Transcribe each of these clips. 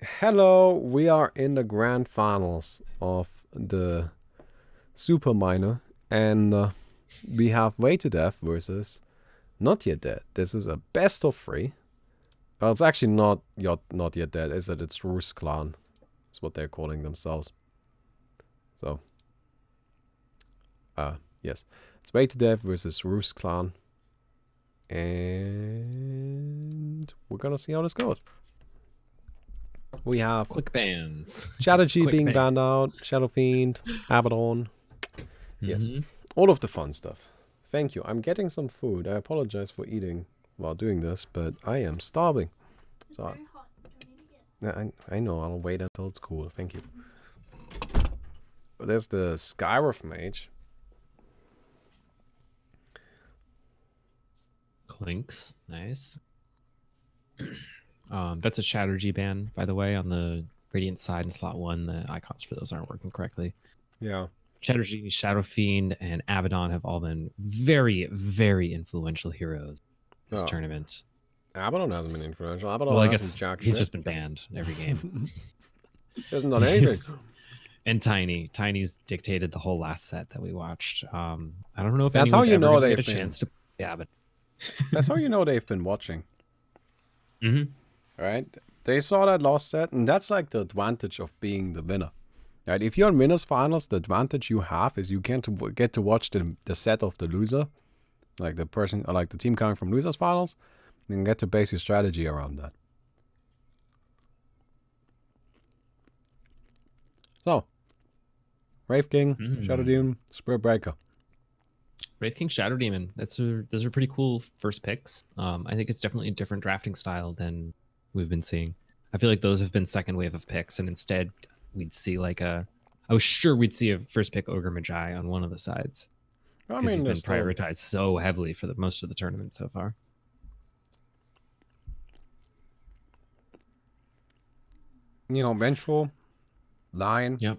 Hello, we are in the grand finals of the Super Minor, and we have Way to Death versus Not Yet Dead. This is a best of three. Well, it's actually not yet dead, is it? It's Roos Clan. That's what they're calling themselves. So, yes. It's Way to Death versus Roos Clan. And we're gonna see how this goes. We have Quick bans. Shadow G Quick being bans. banned out, Shadow Fiend, Abaddon. Yes. Mhm. All of the fun stuff. Thank you. I'm getting some food. I apologize for eating while doing this, but I am starving. So Very hot. You don't need to get. I know. I'll wait until it's cool. Thank you. But there's the Skywrath Mage. Clinks. Nice. That's a Shatter G ban, by the way, on the Radiant side in slot 1. The icons for those aren't working correctly. Yeah. Shatter G, Shadow Fiend, and Abaddon have all been very, very influential heroes this tournament. Abaddon hasn't been influential. Abaddon Well, I hasn't guess jacked he's shit. just been banned every game. He hasn't done anything. And Tiny's dictated the whole last set that we watched. I don't know if That's how anyone's you ever know gonna get they've a been. chance to. Yeah, but That's how you know they've been watching. Mhm. Right? They saw that last set, and that's like the advantage of being the winner. Right? If you're in winners finals, the advantage you have is you get to watch the set of the loser, like the person, or like the team coming from losers finals, and get to base your strategy around that. So, Wraith King, Shadow Demon, Spirit Breaker. Wraith King Shadow Demon. Those are pretty cool first picks. I think it's definitely a different drafting style than we've been seeing. I feel like those have been second wave of picks, and instead we'd see like a. I was sure we'd see a first pick Ogre Magi on one of the sides I because he's mean, been prioritized so heavily for the most of the tournament so far. Vengeful, Lion. Yep.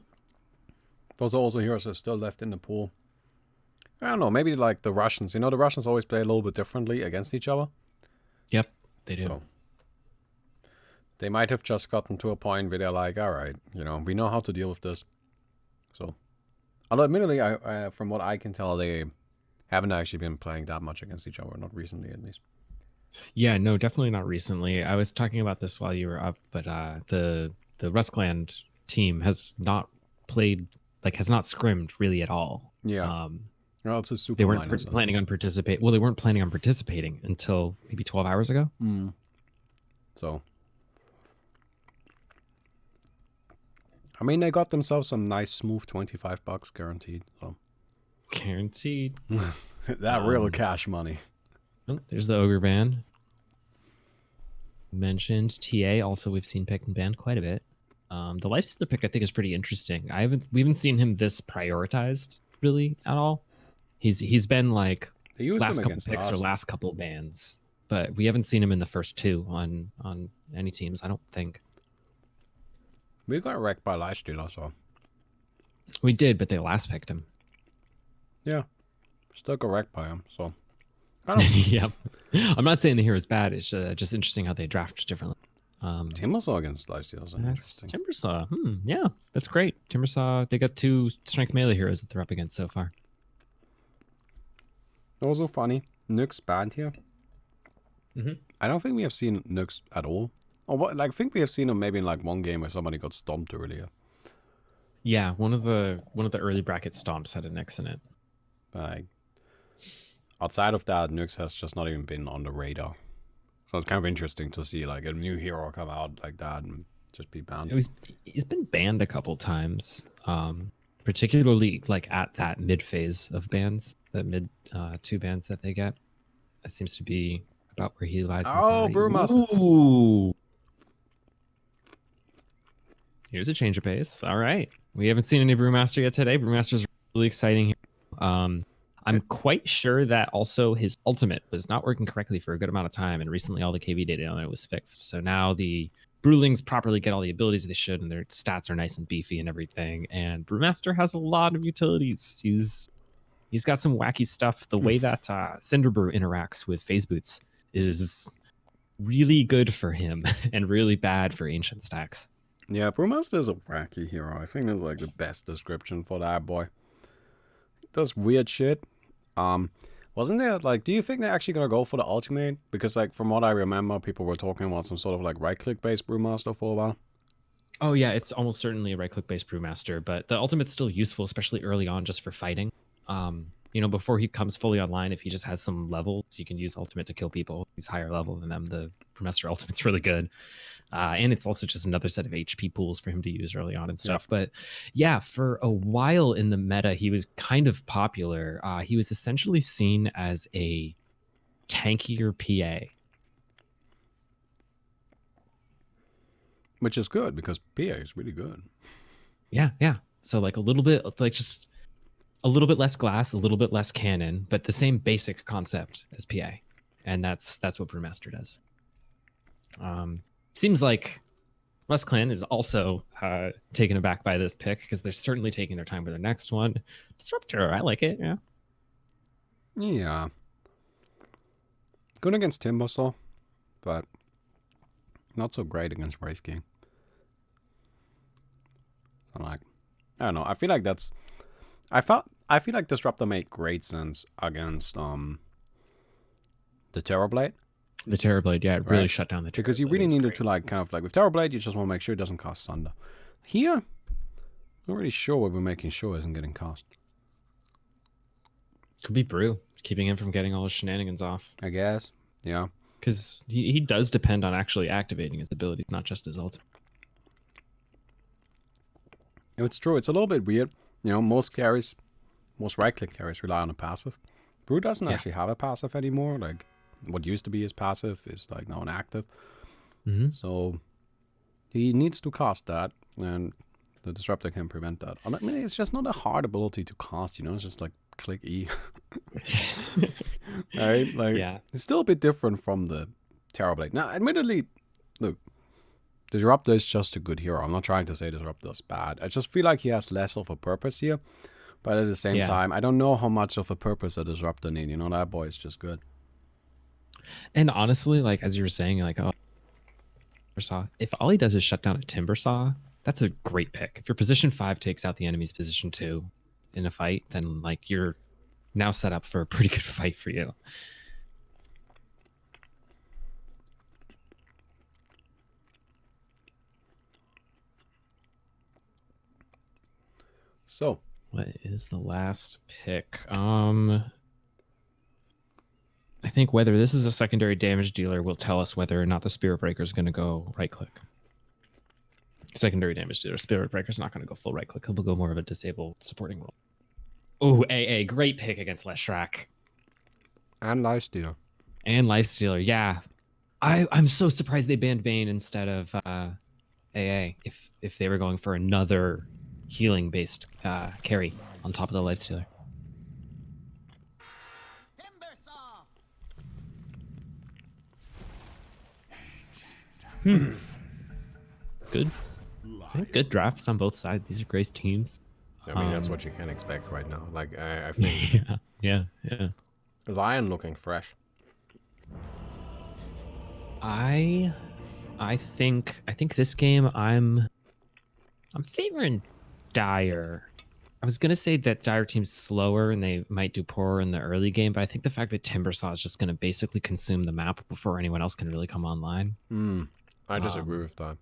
Those are also heroes that are still left in the pool. I don't know, maybe like the Russians. The Russians always play a little bit differently against each other. Yep, they do. So they might have just gotten to a point where they're like, all right, we know how to deal with this. So, although admittedly, I from what I can tell, they haven't actually been playing that much against each other, not recently at least. Yeah, no, definitely not recently. I was talking about this while you were up, but the Ruskland team has not played, like, has not scrimmed really at all. Yeah. Well, it's a super. They weren't planning on participate. Well, they weren't planning on participating until maybe 12 hours ago. So, I mean, they got themselves some nice, smooth $25 guaranteed. So Guaranteed. that real cash money. Oh, there's the Ogre ban. Mentioned TA. Also, we've seen picked and banned quite a bit. The Lifestealer pick I think is pretty interesting. We haven't seen him this prioritized really at all. He's been like last couple picks or last couple bans, but we haven't seen him in the first two on any teams. I don't think we got wrecked by Lifestealer, so we did, but they last picked him. Yeah, still got wrecked by him. So yep. I'm not saying the hero is bad. It's just interesting how they draft differently. Timbersaw against Lifestealers. Timbersaw. Yeah, that's great. Timbersaw. They got 2 strength melee heroes that they're up against so far. Also funny, Nyx banned here. I don't think we have seen Nyx at all. Or what? Like, I think we have seen him maybe in like one game where somebody got stomped earlier. Yeah, one of the early bracket stomps had a Nyx in it. Like, outside of that, Nyx has just not even been on the radar. So it's kind of interesting to see like a new hero come out like that and just be banned. He's been banned a couple times, particularly like at that mid phase of bans, the mid 2 bans that they get. That seems to be about where he lies. Oh, Brewmaster. Ooh. Here's a change of pace. All right. We haven't seen any Brewmaster yet today. Brewmaster's really exciting. I'm quite sure that also his ultimate was not working correctly for a good amount of time, and recently all the KV data on it was fixed. So now the Brewlings properly get all the abilities they should, and their stats are nice and beefy and everything. And Brewmaster has a lot of utilities. He's got some wacky stuff. The way that Cinderbrew interacts with phase boots is really good for him and really bad for ancient stacks. Yeah, Brewmaster is a wacky hero. I think that's like the best description for that boy. He does weird shit. Wasn't there like? Do you think they're actually gonna go for the ultimate? Because like from what I remember, people were talking about some sort of like right-click based Brewmaster for a while. Oh yeah, it's almost certainly a right-click based brewmaster, but the ultimate's still useful, especially early on, just for fighting. Before he comes fully online, if he just has some levels, you can use ultimate to kill people. He's higher level than them. The brewmaster ultimate's really good, and it's also just another set of HP pools for him to use early on and stuff. But yeah, for a while in the meta, he was kind of popular. He was essentially seen as a tankier PA. Which is good because PA is really good. Yeah. So like a little bit, like just a little bit less glass, a little bit less cannon, but the same basic concept as PA, and that's what Brewmaster does. Seems like West Clan is also taken aback by this pick because they're certainly taking their time with their next one. Disruptor, I like it. Yeah. Yeah. Good against Timbersaw, but not so great against Wraith King. I don't know. I feel like that's. I feel like Disruptor made great sense against the Terrorblade. The Terrorblade, yeah, it really shut down the Terrorblade. Because you really needed to like kind of like with Terrorblade, you just want to make sure it doesn't cost Sunder. Here, not really sure what we're making sure isn't getting cost. Could be Brew, keeping him from getting all his shenanigans off. I guess. Yeah. Because he does depend on actually activating his abilities, not just his ultimate. It's true. It's a little bit weird. Most right-click carries rely on a passive. Brew doesn't actually have a passive anymore. Like, what used to be his passive is like now inactive. Mm-hmm. So he needs to cast that, and the Disruptor can prevent that. I mean, it's just not a hard ability to cast. It's just like click E. Right? Like, It's still a bit different from the Terrorblade. Now, admittedly, look, Disruptor is just a good hero. I'm not trying to say Disruptor is bad. I just feel like he has less of a purpose here. But at the same time, I don't know how much of a purpose a Disruptor needs. That boy is just good. And honestly, like as you were saying, like Timbersaw, if all he does is shut down a Timbersaw, that's a great pick. If your position 5 takes out the enemy's position 2 in a fight, then like you're now set up for a pretty good fight for you. So, what is the last pick? I think whether this is a secondary damage dealer will tell us whether or not the Spirit Breaker is going to go right click. Secondary damage dealer, Spirit Breaker is not going to go full right click. He'll go more of a disabled supporting role. Oh, AA, great pick against Leshrac. And Lifestealer. Yeah. I'm so surprised they banned Bane instead of AA if they were going for another healing based carry on top of the Lifestealer. Good drafts on both sides. These are great teams. I mean, that's what you can expect right now. Like, I think. Yeah. Lion looking fresh. I think this game I'm favoring Dire. I was gonna say that Dire team's slower and they might do poorer in the early game, but I think the fact that Timbersaw is just gonna basically consume the map before anyone else can really come online. I disagree with that.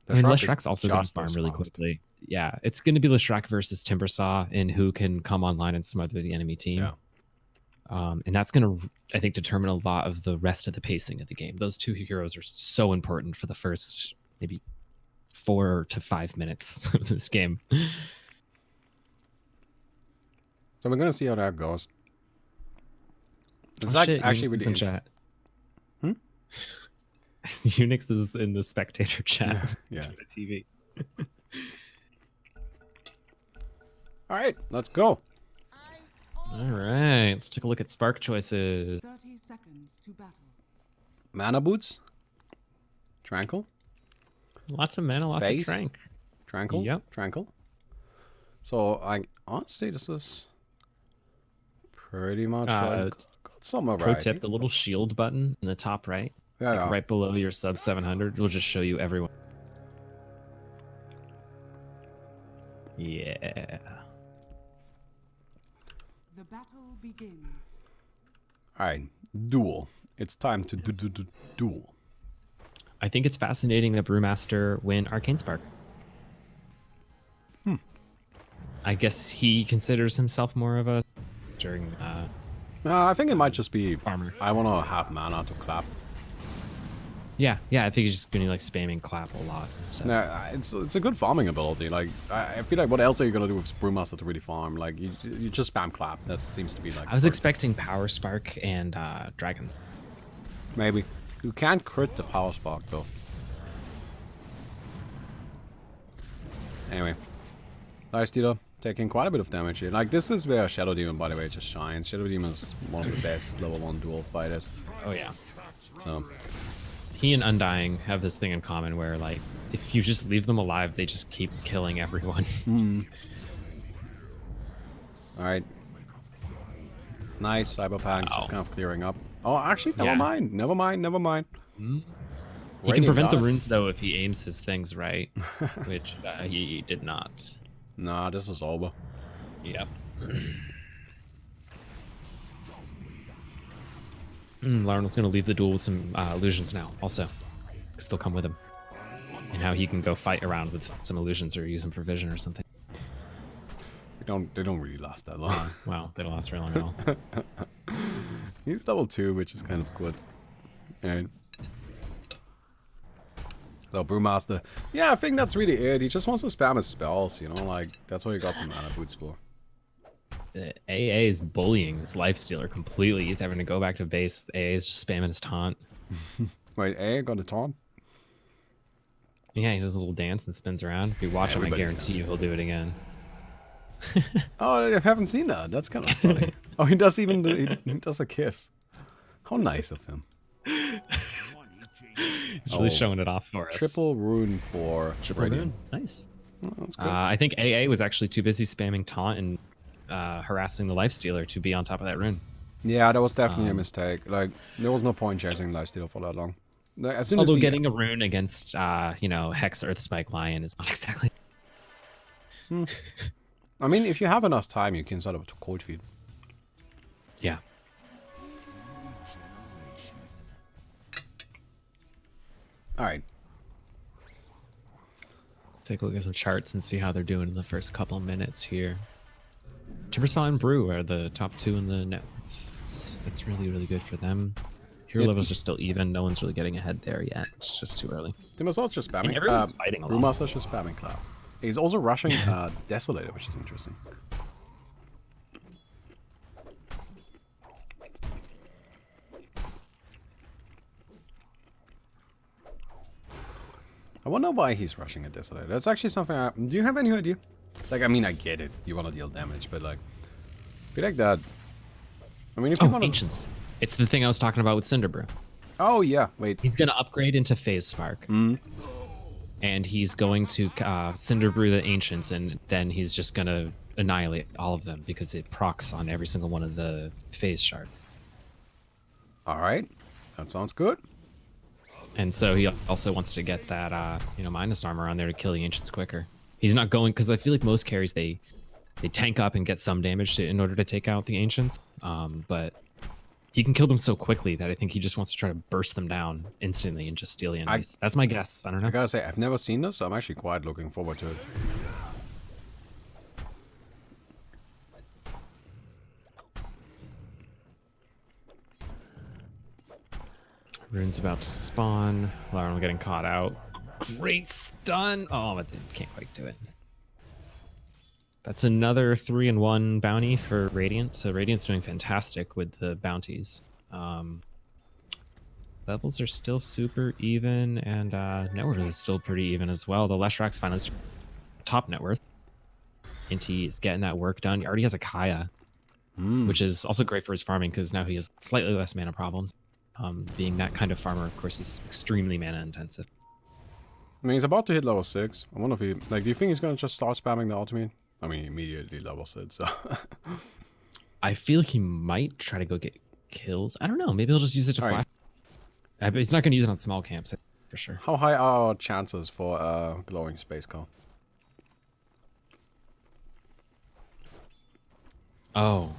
Leshrac's also going to farm really quickly. Yeah, it's going to be Leshrac versus Timbersaw in who can come online and smother the enemy team. Yeah. And that's going to, I think, determine a lot of the rest of the pacing of the game. Those two heroes are so important for the first maybe 4 to 5 minutes of this game. So we're going to see how that goes. It's actually really in chat. Unix is in the spectator chat. Yeah. TV. All right, let's go. All right, let's take a look at spark choices. 30 seconds to battle. Mana boots. Tranquil. Lots of mana, lots of trank. Tranquil. Yep. Tranquil. So honestly, this is pretty much like got some variety. Pro tip: the little shield button in the top right. Yeah, right below your sub 700 will just show you everyone. Yeah. The battle begins. All right, duel. It's time to duel. I think it's fascinating that Brewmaster win Arcane Spark. I guess he considers himself more of a during I think it might just be farmer. I want to have mana to clap. Yeah, I think he's just gonna like spamming clap a lot and stuff. Nah, it's a good farming ability. Like I feel like what else are you gonna do with Brewmaster to really farm? Like you just spam clap. That seems to be like. I was expecting Power Spark and Dragons. Maybe you can't crit the power spark though. Anyway, Lifestealer taking quite a bit of damage here. Like this is where Shadow Demon, by the way, just shines. Shadow Demon is one of the best level 1 duel fighters. Oh yeah. So He and Undying have this thing in common where like if you just leave them alive, they just keep killing everyone. all right, nice Cyberpunk just kind of clearing up. Oh, actually, Yeah. never mind. He can prevent the runes though if he aims his things right, which he did not. Nah, this is over. Yep. Lauren was going to leave the duel with some illusions now, also, because they'll come with him. And how he can go fight around with some illusions or use them for vision or something. They don't really last that long. Wow, they don't last very long at all. He's level 2, which is kind of good. Alright. So Brewmaster, yeah, I think that's really it. He just wants to spam his spells, you know, like that's what he got the mana boots for. The AA is bullying this Lifestealer completely. He's having to go back to base. The AA is just spamming his taunt. Wait, A got a taunt? Yeah, he does a little dance and spins around. If you watch him, I Everybody's guarantee you he'll do it again. Oh, I haven't seen that. That's kind of funny. Oh, he does even he does a kiss. How nice of him. He's really showing it off for us. Triple rune for Triple Radiant. rune. Nice. Oh, that's good. I think AA was actually too busy spamming taunt and harassing the Lifestealer to be on top of that rune. Yeah, that was definitely a mistake. Like, there was no point chasing Lifesteal for that long. Like, as soon as Although he, getting a rune against, Hex Earth Spike Lion is not exactly. I mean, if you have enough time, you can set up to cold feed. Yeah. All right. Take a look at some charts and see how they're doing in the first couple minutes here. Timbersaw and Brew are the top 2 in the net. That's really, really good for them. Hero levels are still even. No one's really getting ahead there yet. It's just too early. Timbersault's just spamming. And everyone's fighting a lot. Brewmaster's just spamming Cloud. He's also rushing Desolator, which is interesting. I wonder why he's rushing a Desolator. That's actually something do you have any idea? Like, I mean, I get it. You want to deal damage, but like, be like that. I mean, if you want to... Ancients. It's the thing I was talking about with Cinderbrew. Oh, yeah. Wait. He's going to upgrade into Phase Spark. And he's going to Cinderbrew the Ancients, and then he's just going to annihilate all of them because it procs on every single one of the phase shards. All right. That sounds good. And so he also wants to get that, minus armor on there to kill the Ancients quicker. He's not going, because I feel like most carries, they tank up and get some damage in order to take out the Ancients. But he can kill them so quickly that I think he just wants to try to burst them down instantly and just steal the enemies. That's my guess. I don't know. I gotta say, I've never seen this, so I'm actually quite looking forward to it. Rune's about to spawn. Lauren getting caught out. Great stun. Oh, but they can't quite do it. That's another 3-in-1 bounty for Radiant. So Radiant's doing fantastic with the bounties. Levels are still super even, and net worth is still pretty even as well. The Leshrax's finally top net worth. Inti is getting that work done. He already has a Kaya, which is also great for his farming because now he has slightly less mana problems. Being that kind of farmer, of course, is extremely mana intensive. I mean, he's about to hit level 6. I wonder if he... Like, do you think he's gonna just start spamming the ultimate? I mean, immediately level 6, so... I feel like he might try to go get kills. I don't know. Maybe he'll just use it to flash. But he's not going to use it on small camps, for sure. How high are our chances for glowing space call? Oh.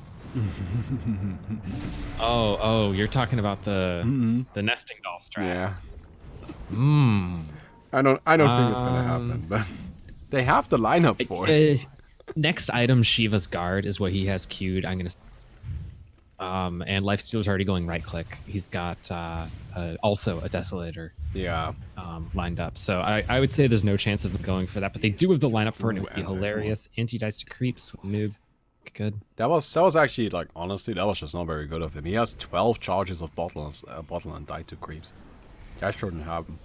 You're talking about the nesting doll strat. Yeah. Hmm. I don't think it's gonna happen, but they have the lineup for it. Next item, Shiva's Guard, is what he has queued. I'm gonna. And Lifestealer's already going right click. He's got also a Desolator. Yeah. Lined up. So I would say there's no chance of them going for that, but they do have the lineup for it. It would be Anti, hilarious. Anti-dice to creeps, noob. Good. That was actually, like, honestly, that was just not very good of him. He has 12 charges of bottle and die to creeps. That shouldn't happen.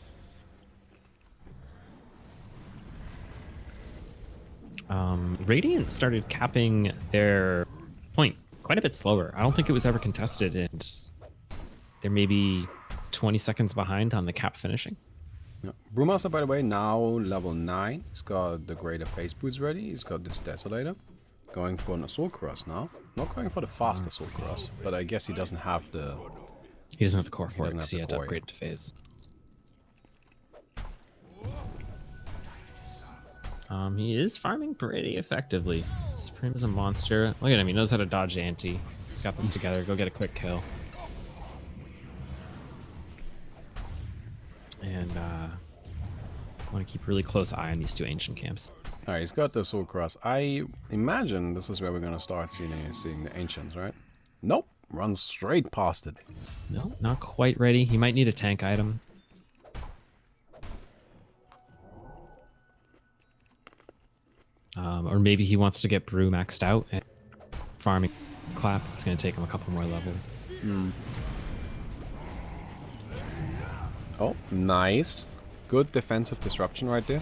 Radiant started capping their point quite a bit slower. I don't think it was ever contested, and they're maybe 20 seconds behind on the cap finishing. Yeah. Brewmaster, by the way, now level 9. He's got the greater face boots ready. He's got this Desolator. Going for an Assault Cross now. Not going for the fast Assault Cross, but I guess he doesn't have the... He doesn't have the core for it doesn't because have he the had to core, upgrade to phase. He is farming pretty effectively. Supreme is a monster. Look at him. He knows how to dodge anti. He's got this together. Go get a quick kill. And want to keep really close eye on these two ancient camps. Alright, he's got the Assault Cross. I imagine this is where we're gonna start seeing the ancients, right? Nope. Runs straight past it. No, not quite ready. He might need a tank item. Or maybe he wants to get Brew maxed out and farming clap. It's going to take him a couple more levels. Oh, nice. Good defensive disruption right there.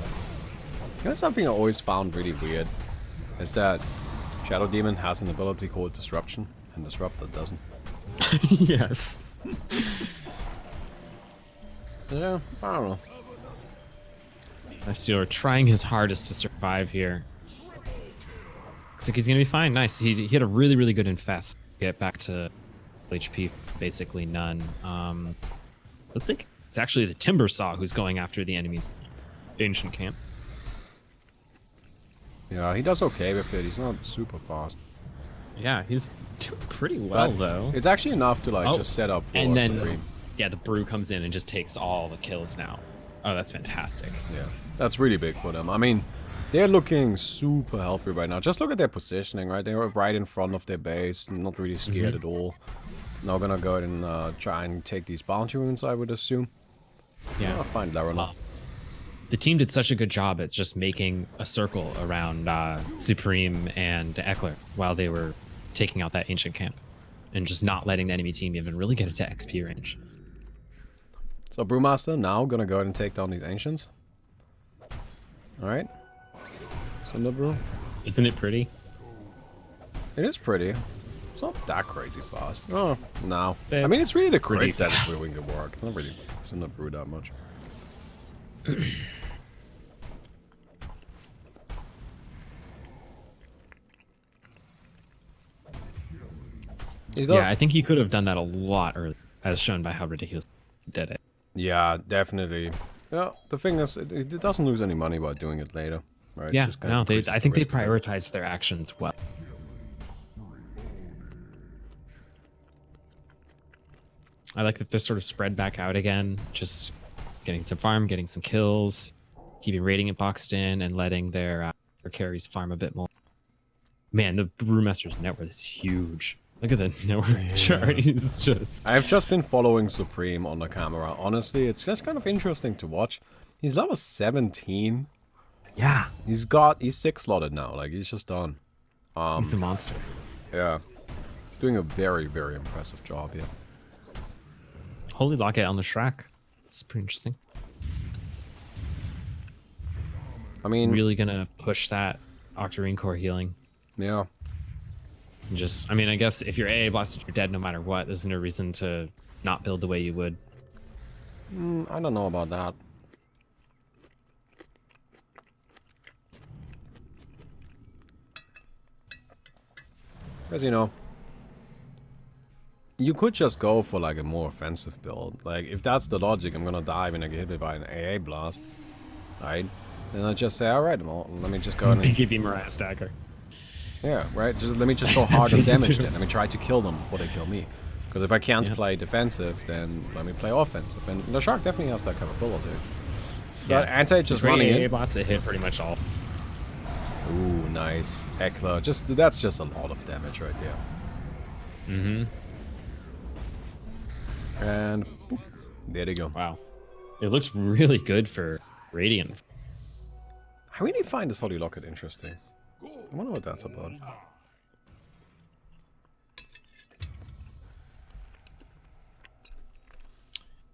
You know, something I always found really weird is that Shadow Demon has an ability called Disruption, and Disruptor doesn't. Yes. Yeah, I don't know. Lifestealer trying his hardest to survive here. Looks like he's going to be fine. Nice. He had a really, really good infest. Get back to HP, basically none. Looks like it's actually the Timber Saw who's going after the enemy's ancient camp. Yeah, he does okay with it. He's not super fast. Yeah, he's doing pretty well, But though. it's actually enough to, like, Oh, just set up for and then, Supreme. yeah, the Brew comes in and just takes all the kills now. Oh, that's fantastic. Yeah, that's really big for them. I mean, they're looking super healthy right now. Just look at their positioning, right? They were right in front of their base, not really scared at all. Now gonna go ahead and try and take these bounty runes, I would assume. Yeah. I'll find Larona. The team did such a good job at just making a circle around Supreme and Eckler while they were taking out that ancient camp and just not letting the enemy team even really get into XP range. So Brewmaster now gonna go ahead and take down these ancients. Alright. Cinder Brew. Isn't it pretty? It is pretty. It's not that crazy fast. Oh, no. I It's mean, it's really the pretty crit that is fast. doing the work. Not really Cinder Brew that much. Yeah, I think he could have done that a lot earlier, as shown by how ridiculous he did it. Yeah, definitely. Yeah, the thing is, it doesn't lose any money by doing it later, right? Yeah, It's just kind no, of they, increases I think the they risk of it. prioritized their actions well. I like that they're sort of spread back out again, just getting some farm, getting some kills, keeping Radiant boxed in, and letting their carries farm a bit more. Man, the Brewmaster's net worth is huge. Look at the net worth chart. He's just... I've just been following Supreme on the camera. Honestly, it's just kind of interesting to watch. He's level 17. Yeah, He's 6 slotted now. Like, he's just done. he's a monster. Yeah. He's doing a very, very impressive job here. Holy Locket on the Shrek. It's pretty interesting. I mean, Really gonna push that Octarine core healing. yeah. And just, I mean, I guess if you're AA blasted, you're dead no matter what. There's no reason to not build the way you would. I don't know about that. Because, you know, you could just go for, like, a more offensive build. Like, if that's the logic, I'm gonna die when I get hit by an AA blast, right? Then I just say, alright, well, let me just go and... BKB Mariah Stacker. Yeah, right. Let me just go hard on damage then. Let me try to kill them before they kill me. Because if I can't play defensive, then let me play offensive. And the Shark definitely has that capability. But Anti just running in. bots that hit pretty much all. Ooh, nice. Eckler. That's just a lot of damage right there. Mm-hmm. And boop, there they go. Wow. It looks really good for Radiant. I really find this Holy Locket interesting. I wonder what that's about.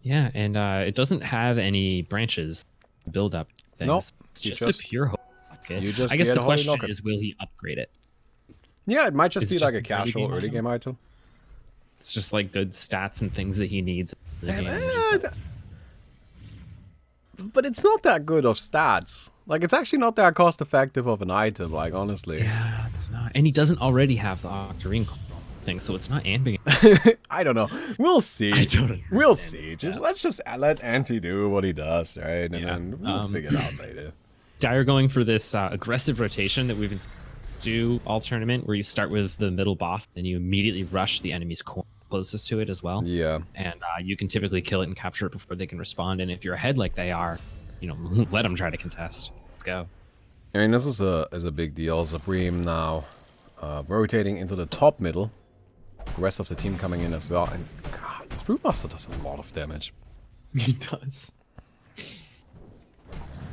Yeah, and it doesn't have any branches build up things. Nope. It's just a pure Holy Locket. You just I guess get the Holy question Locket. is, will he upgrade it? Yeah, it might just Is be it like just a an early casual game early game item. It's just like good stats and things that he needs in the game. and just like- But it's not that good of stats. Like, it's actually not that cost effective of an item, like, honestly. Yeah, it's not. And he doesn't already have the Octarine thing, so it's not amping. I don't know. We'll see. I don't We'll understand see. it, Let's just let Anti do what he does, right? And Yeah. then we'll figure it out later. Dire going for this aggressive rotation that we've been do all tournament, where you start with the middle boss, then you immediately rush the enemy's corner closest to it as well. Yeah. And you can typically kill it and capture it before they can respond. And if you're ahead like they are, you know, let them try to contest. Let's go. I mean, this is a big deal. Supreme now rotating into the top middle. The rest of the team coming in as well. And God, this Brewmaster does a lot of damage. He does.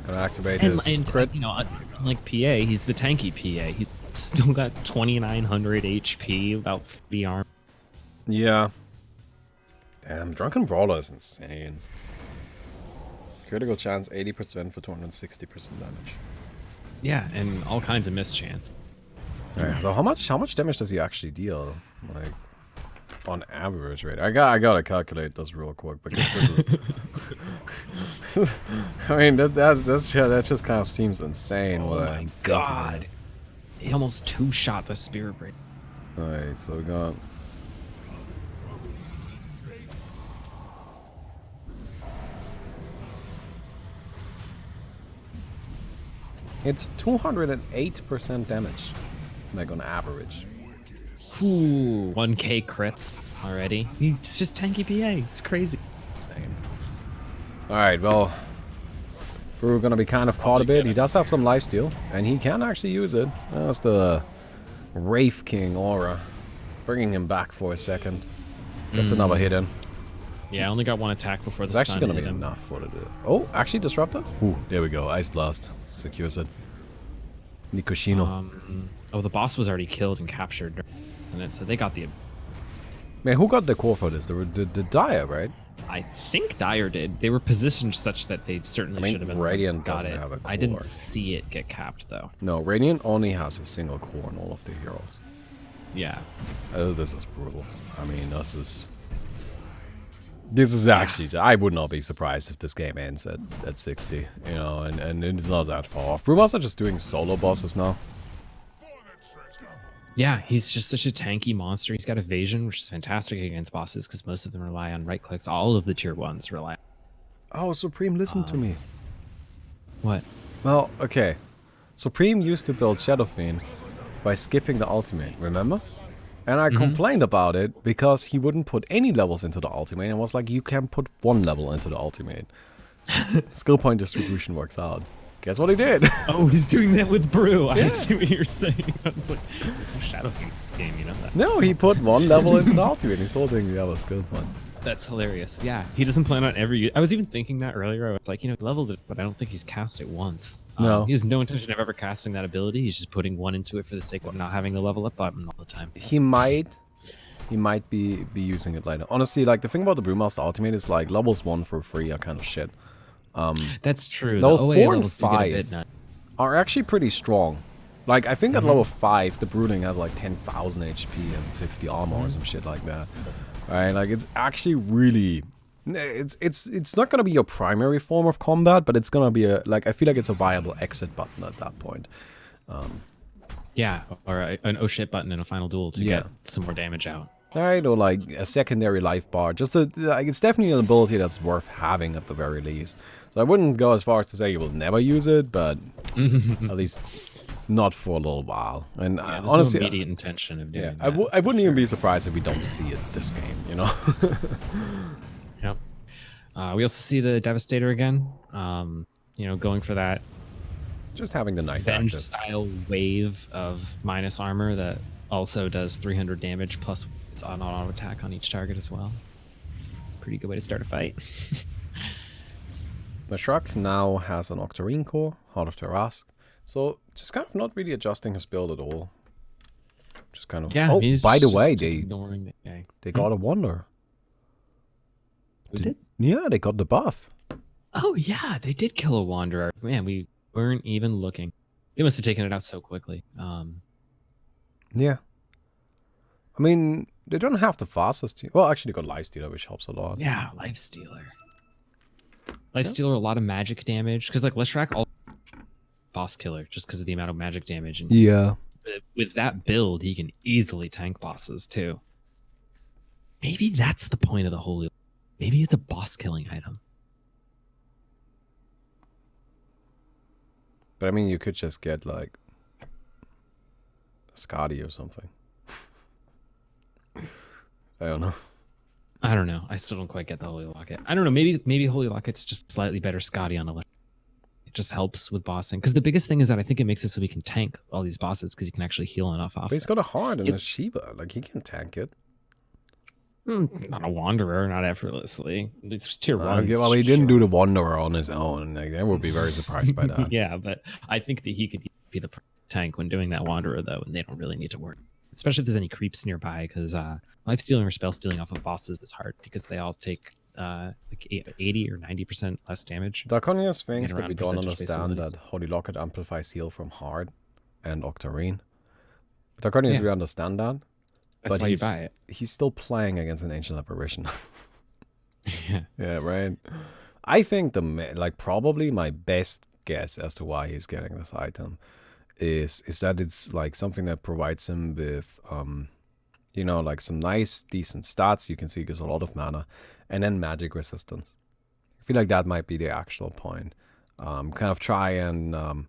Gonna activate And his crit. you know, like PA, he's the tanky PA. He's still got 2,900 HP, about 30 arm. Yeah. Damn, Drunken Brawler is insane. Critical chance 80% for 260% damage. Yeah, and all kinds of mischance. Alright, so how much damage does he actually deal? Like on average, right? I gotta calculate this real quick because this is I mean that just kind of seems insane. Oh my god. He almost two-shot the Spirit Break. Alright, so we got it's 208% damage, like on average. Ooh, 1k crits already. He's just tanky PA. It's crazy. It's insane. Alright, well, we're gonna be kind of caught a bit. He does have some lifesteal, and he can actually use it. That's the Wraith King aura. Bringing him back for a second. That's another hit in. Yeah, I only got one attack before the It's actually stun gonna hit be him. enough for the... Oh, actually Disruptor? Ooh, there we go. Ice Blast. Secures it. Nikoshino. Oh, the boss was already killed and captured. And it, so they got the... Man, who got the core for this? The Dire, right? I think Dire did. They were positioned such that they certainly should have been the ones who Radiant got doesn't it. have a I didn't core. see it get capped, though. No, Radiant only has a single core in all of the heroes. Yeah. Oh, this is brutal. I mean, this is... This is actually... I would not be surprised if this game ends at 60, you know, and it's not that far off. Brewmaster just doing solo bosses now. Yeah, he's just such a tanky monster. He's got evasion, which is fantastic against bosses because most of them rely on right clicks. All of the tier 1s rely. Oh, Supreme, listen to me. What? Well, okay. Supreme used to build Shadow Fiend by skipping the ultimate, remember? And I complained about it because he wouldn't put any levels into the ultimate and was like, you can put one level into the ultimate. Skill point distribution works out. Guess what he did? Oh, he's doing that with Brew. I see what you're saying. I was like, there's no Shadow King game, you know that. No, he put one level into the ultimate. He's holding the other skill point. That's hilarious. Yeah, he doesn't plan on every... I was even thinking that earlier. I was like, you know, he leveled it, but I don't think he's cast it once. No. He has no intention of ever casting that ability. He's just putting one into it for the sake of not having the level up button all the time. He might be using it later. Honestly, like the thing about the Brewmaster Ultimate is like levels 1 for free are kind of shit. That's true. No, the OAA 4 and levels do get a 5 bit nut. are actually pretty strong. Like I think at level 5 the Brooding has like 10,000 HP and 50 armor or some shit like that. Right? Like it's actually really it's not gonna be your primary form of combat, but it's gonna be I feel like it's a viable exit button at that point. Yeah, or an oh shit button in a final duel to get some more damage out. Right, or like a secondary life bar. Just like it's definitely an ability that's worth having at the very least. So I wouldn't go as far as to say you will never use it, but at least not for a little while. And Yeah, there's honestly, no immediate intention of doing yeah, that. I that's wouldn't for even sure. be surprised if we don't see it this game, you know? Yep. We also see the Devastator again. Going for that Just having the nice Venge active. style wave of minus armor that also does 300 damage plus it's on auto attack on each target as well. Pretty good way to start a fight. Mashrak now has an Octarine core, Heart of Tarask. So just kind of not really adjusting his build at all. Just kind of. Yeah. Oh, He's by the just way, ignoring the guy. they got a Wonder. Who did? Yeah, they got the buff. Oh yeah, they did kill a Wanderer. Man, we weren't even looking. They must have taken it out so quickly. Yeah. I mean, they don't have the fastest. Well, actually, they got Lifestealer, which helps a lot. Yeah, Lifestealer. Lifestealer, a lot of magic damage because like Leshrac all boss killer just because of the amount of magic damage and Yeah. with that build he can easily tank bosses too. Maybe that's the point of the holy. Maybe it's a boss killing item. But I mean, you could just get like a Skadi or something. I don't know. I don't know. I still don't quite get the Holy Locket. I don't know. Maybe Holy Locket's just slightly better Scotty on the left. It just helps with bossing. Because the biggest thing is that I think it makes it so we can tank all these bosses because you can actually heal enough off. But he's got a Heart and Yep. a Shiva. Like, he can tank it. Not a Wanderer, not effortlessly. It's tier 1. Okay, well, he didn't do the Wanderer on his own. Like, I would be very surprised by that. Yeah, but I think that he could be the tank when doing that Wanderer, though, and they don't really need to worry. Especially if there's any creeps nearby, because life stealing or spell stealing off of bosses is hard because they all take like 80 or 90% less damage. Draconius thinks And that we around don't percentage-based understand abilities. that Holy Locket amplifies heal from Heart and Octarine. Draconius, Yeah. we understand that. That's but why you he's, buy it. he's still playing against an Ancient Apparition. Yeah. Yeah, right. I think probably my best guess as to why he's getting this item is that it's like something that provides him with like some nice decent stats. You can see he gives a lot of mana, and then magic resistance. I feel like that might be the actual point. Kind of try and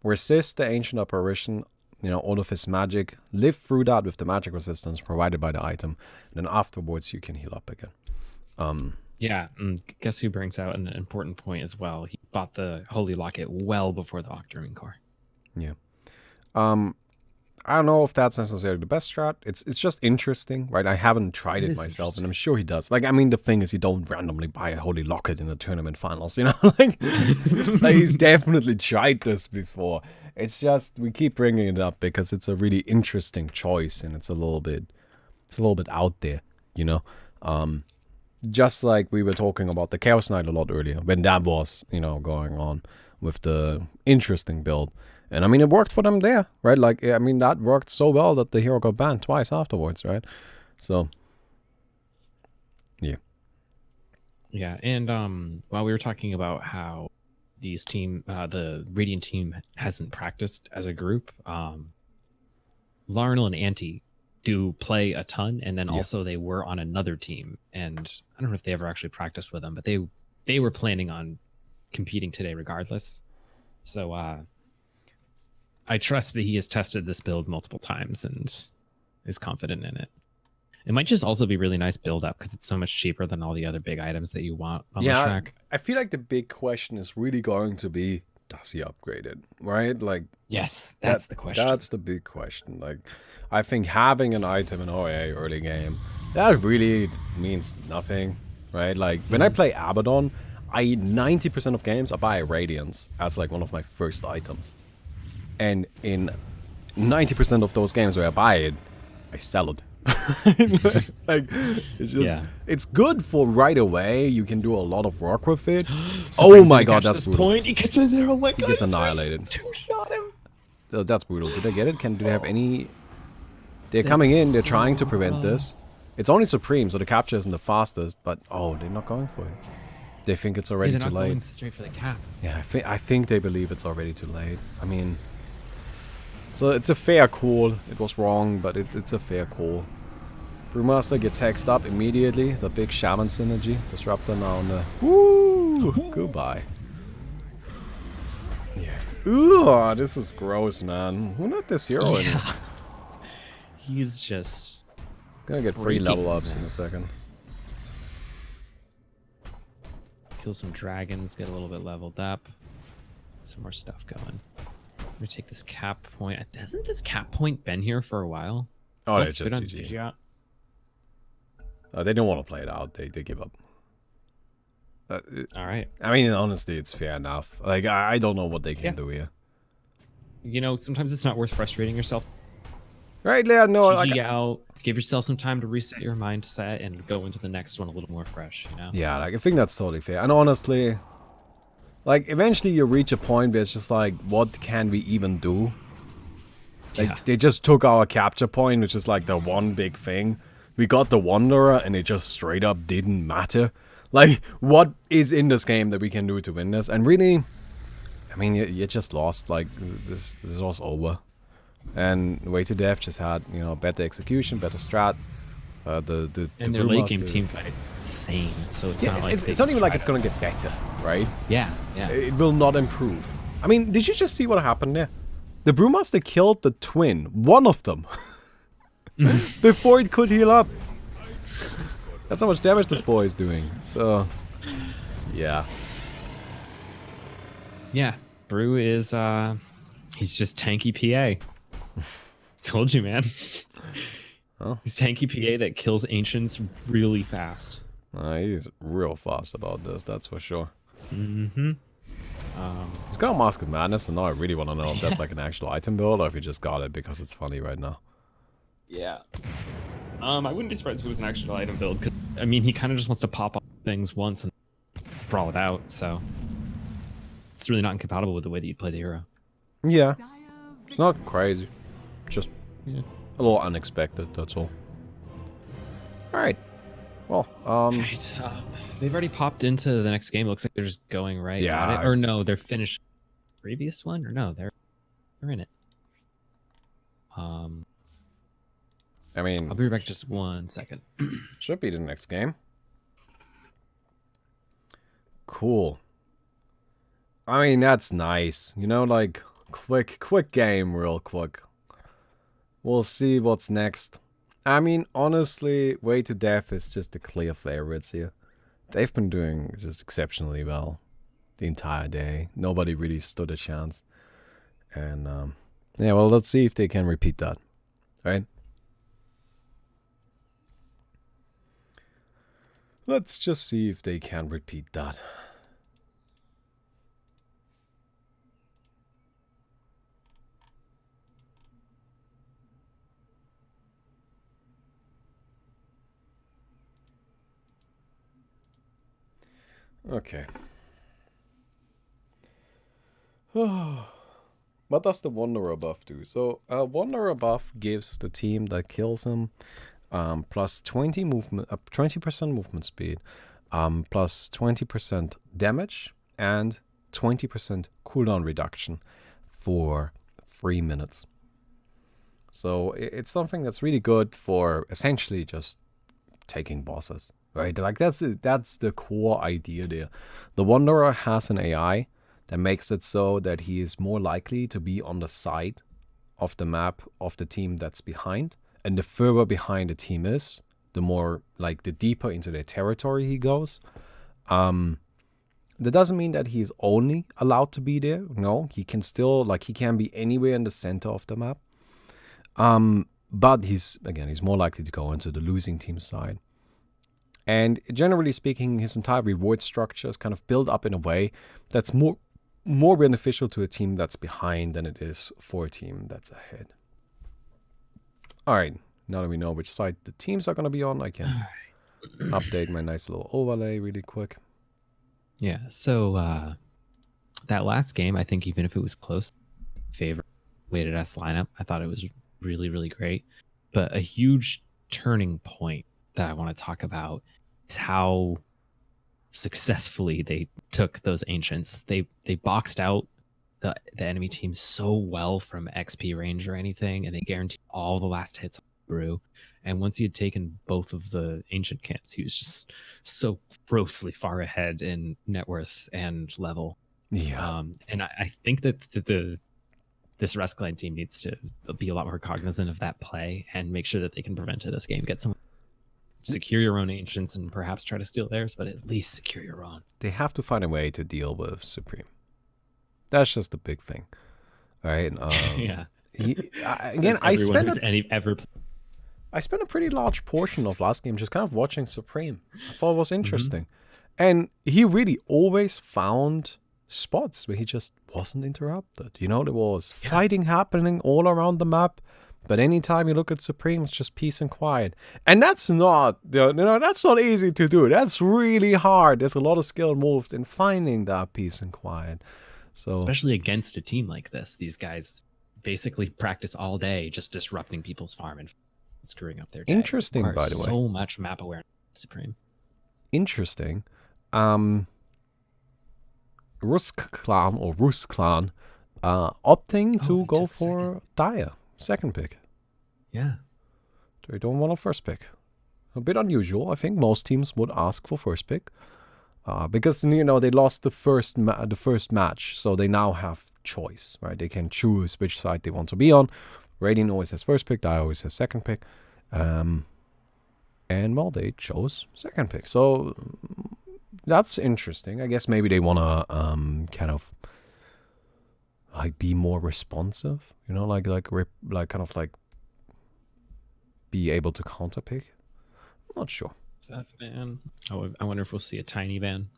resist the Ancient Apparition, all of his magic, live through that with the magic resistance provided by the item, and then afterwards you can heal up again. Yeah, and guess who brings out an important point as well? He bought the Holy Locket well before the Octarine core. Yeah. I don't know if that's necessarily the best strat. It's just interesting, right? I haven't tried It it is myself, and I'm sure he does. Like, I mean, the thing is, you don't randomly buy a Holy Locket in the tournament finals, like he's definitely tried this before. It's just we keep bringing it up because it's a really interesting choice, and it's a little bit out there, Just like we were talking about the Chaos Knight a lot earlier, when that was, going on with the interesting build. And I mean, it worked for them there, right? Like, I mean, that worked so well that the hero got banned twice afterwards, right? So, yeah. Yeah, and while we were talking about how the Radiant team hasn't practiced as a group, Larnell and Anti do play a ton, and then also they were on another team, and I don't know if they ever actually practiced with them, but they were planning on competing today regardless. So I trust that he has tested this build multiple times and is confident in it. It might just also be really nice build up because it's so much cheaper than all the other big items that you want on the track. I feel like the big question is really going to be, does he upgrade it, right? Like, Yes, that's the question. That's the big question. Like, I think having an item in OAA early game, that really means nothing, right? Like, when I play Abaddon, 90% of games I buy Radiance as like one of my first items. And in 90% of those games where I buy it, I sell it. Like, it's just, it's good for right away. You can do a lot of work with it. Oh my god, that's brutal. Point. He gets in there. Oh my god, He gets annihilated. Two-shot him. That's brutal. Did they get it? Do they have any? They're coming in. They're trying to prevent this. It's only Supreme, so the capture isn't the fastest. But they're not going for it. They think it's already They're too not late. going straight for the cap. Yeah, I think they believe it's already too late. I mean, so it's a fair call. It was wrong, but it's a fair call. Brewmaster gets hexed up immediately. The big Shaman synergy. Disruptor now on the... Woo! Goodbye. Yeah. Ooh, this is gross, man. Who let this hero in? Yeah. He's just Gonna get free Breaking level ups in them. a second. kill some dragons, get a little bit leveled up. Some more stuff going. Let me take this cap point. Hasn't this cap point been here for a while? Oh, it's good just on GG. Gigiot. They don't want to play it out. They give up. All right. I mean, honestly, it's fair enough. Like, I don't know what they can Yeah. do here. You know, sometimes it's not worth frustrating yourself. Right, Leah? No, like, GG out. Give yourself some time to reset your mindset and go into the next one a little more fresh, you know? yeah, like, I think that's totally fair. And honestly, like, eventually you reach a point where it's just like, what can we even do? Like, Yeah. they just took our capture point, which is like the one big thing. We got the Wanderer, and it just straight up didn't matter. Like, what is in this game that we can do to win this? And really, I mean, you just lost. Like, this was over. And Way to Death just had, you know, better execution, better strat. The And their late game brewmaster- team fight is insane. So it's Yeah, not like it's not even like it's gonna get better, right? Yeah, yeah. It will not improve. I mean, did you just see what happened there? The Brewmaster killed the twin, one of them, before it could heal up. That's how much damage this boy is doing. So, yeah. Yeah. Brew is he's just tanky PA. Told you, man. Oh. He's tanky PA that kills ancients really fast. He's real fast about this, that's for sure. Mm-hmm. He's got a Mask of Madness, and now I really want to know if that's like an actual item build or if he just got it because it's funny right now. Yeah. I wouldn't be surprised if it was an actual item build. 'Cause, I mean, he kind of just wants to pop up things once and brawl it out. So it's really not incompatible with the way that you play the hero. Yeah, Dire it's not crazy. Just Yeah. a little unexpected, that's all. Alright. Well, Right. They've already popped into the next game. It looks like they're just going right Yeah. at it. Or no, they're finished previous one. Or no, they're in it. I I'll mean, be right back just 1 second. should be the next game. Cool. I mean, that's nice. You know, like, quick game real quick. We'll see what's next. I mean, honestly, Way to Death is just the clear favorites here. They've been doing just exceptionally well the entire day. Nobody really stood a chance. And, yeah, well, let's see if they can repeat that. Right? Let's just see if they can repeat that. Okay. What does the Wanderer buff do? So, Wanderer buff gives the team that kills him plus 20 movement, 20% movement speed, plus 20% damage, and 20% cooldown reduction for 3 minutes. So it's something that's really good for essentially just taking bosses, right? Like that's the core idea there. The Wanderer has an AI that makes it so that he is more likely to be on the side of the map of the team that's behind. And the further behind the team is, the more, like, the deeper into their territory he goes. That doesn't mean that he's only allowed to be there. No, he can still, like, he can be anywhere in the center of the map. But he's more likely to go into the losing team side. And generally speaking, his entire reward structure is kind of built up in a way that's more beneficial to a team that's behind than it is for a team that's ahead. Alright, now that we know which side the teams are going to be on, I can update my nice little overlay really quick. Yeah. So that last game, I think even if it was close, favorite weighted S lineup, I thought it was really, really great. But a huge turning point that I want to talk about is how successfully they took those ancients. They boxed out the enemy team so well from XP range or anything, and they guaranteed all the last hits on Brew. And once he had taken both of the ancient camps, he was just so grossly far ahead in net worth and level. Yeah. And I think that this Rescline team needs to be a lot more cognizant of that play and make sure that they can prevent this game. Get some secure your own ancients and perhaps try to steal theirs, but at least secure your own. They have to find a way to deal with Supreme. That's just the big thing, right? Yeah. Again, I spent a pretty large portion of last game just kind of watching Supreme. I thought it was interesting. And he really always found spots where he just wasn't interrupted. You know, there was fighting happening all around the map. But anytime you look at Supreme, it's just peace and quiet. And that's not, that's not easy to do. That's really hard. There's a lot of skill involved in finding that peace and quiet. So, especially against a team like this, these guys basically practice all day just disrupting people's farm and screwing up their day. Interesting, by the way. So much map awareness, Supreme. Interesting. Rusk clan opting to go for Daya, second pick. Yeah. They don't want a first pick. A bit unusual. I think most teams would ask for first pick. Because, they lost the first match, so they now have choice, right? They can choose which side they want to be on. Radiant always has first pick, Daya always has second pick. And, well, they chose second pick. So, that's interesting. I guess maybe they want to kind of be more responsive, be able to counter pick. I'm not sure. Seth ban. Oh, I wonder if we'll see a tiny ban.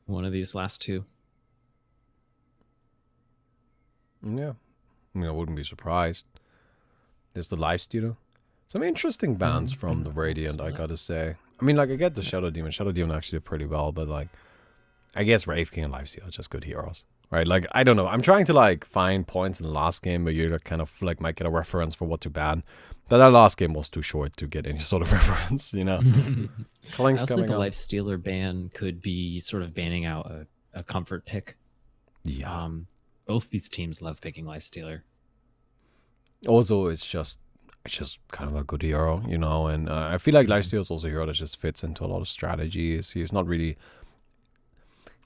One of these last two. Yeah. I wouldn't be surprised. There's the Lifestealer. Some interesting bans from the Radiant, I gotta say. I get the Shadow Demon. Shadow Demon actually did pretty well, but, I guess Wraith King and Lifestealer are just good heroes. Right? I don't know. I'm trying to, find points in the last game where you kind of, might get a reference for what to ban. But that last game was too short to get any sort of reference, Klink's coming the Lifestealer ban could be sort of banning out a comfort pick. Yeah. Both these teams love picking Lifestealer. Also, it's just kind of a good hero, and I feel like Lifestealer is also a hero that just fits into a lot of strategies. He's not really...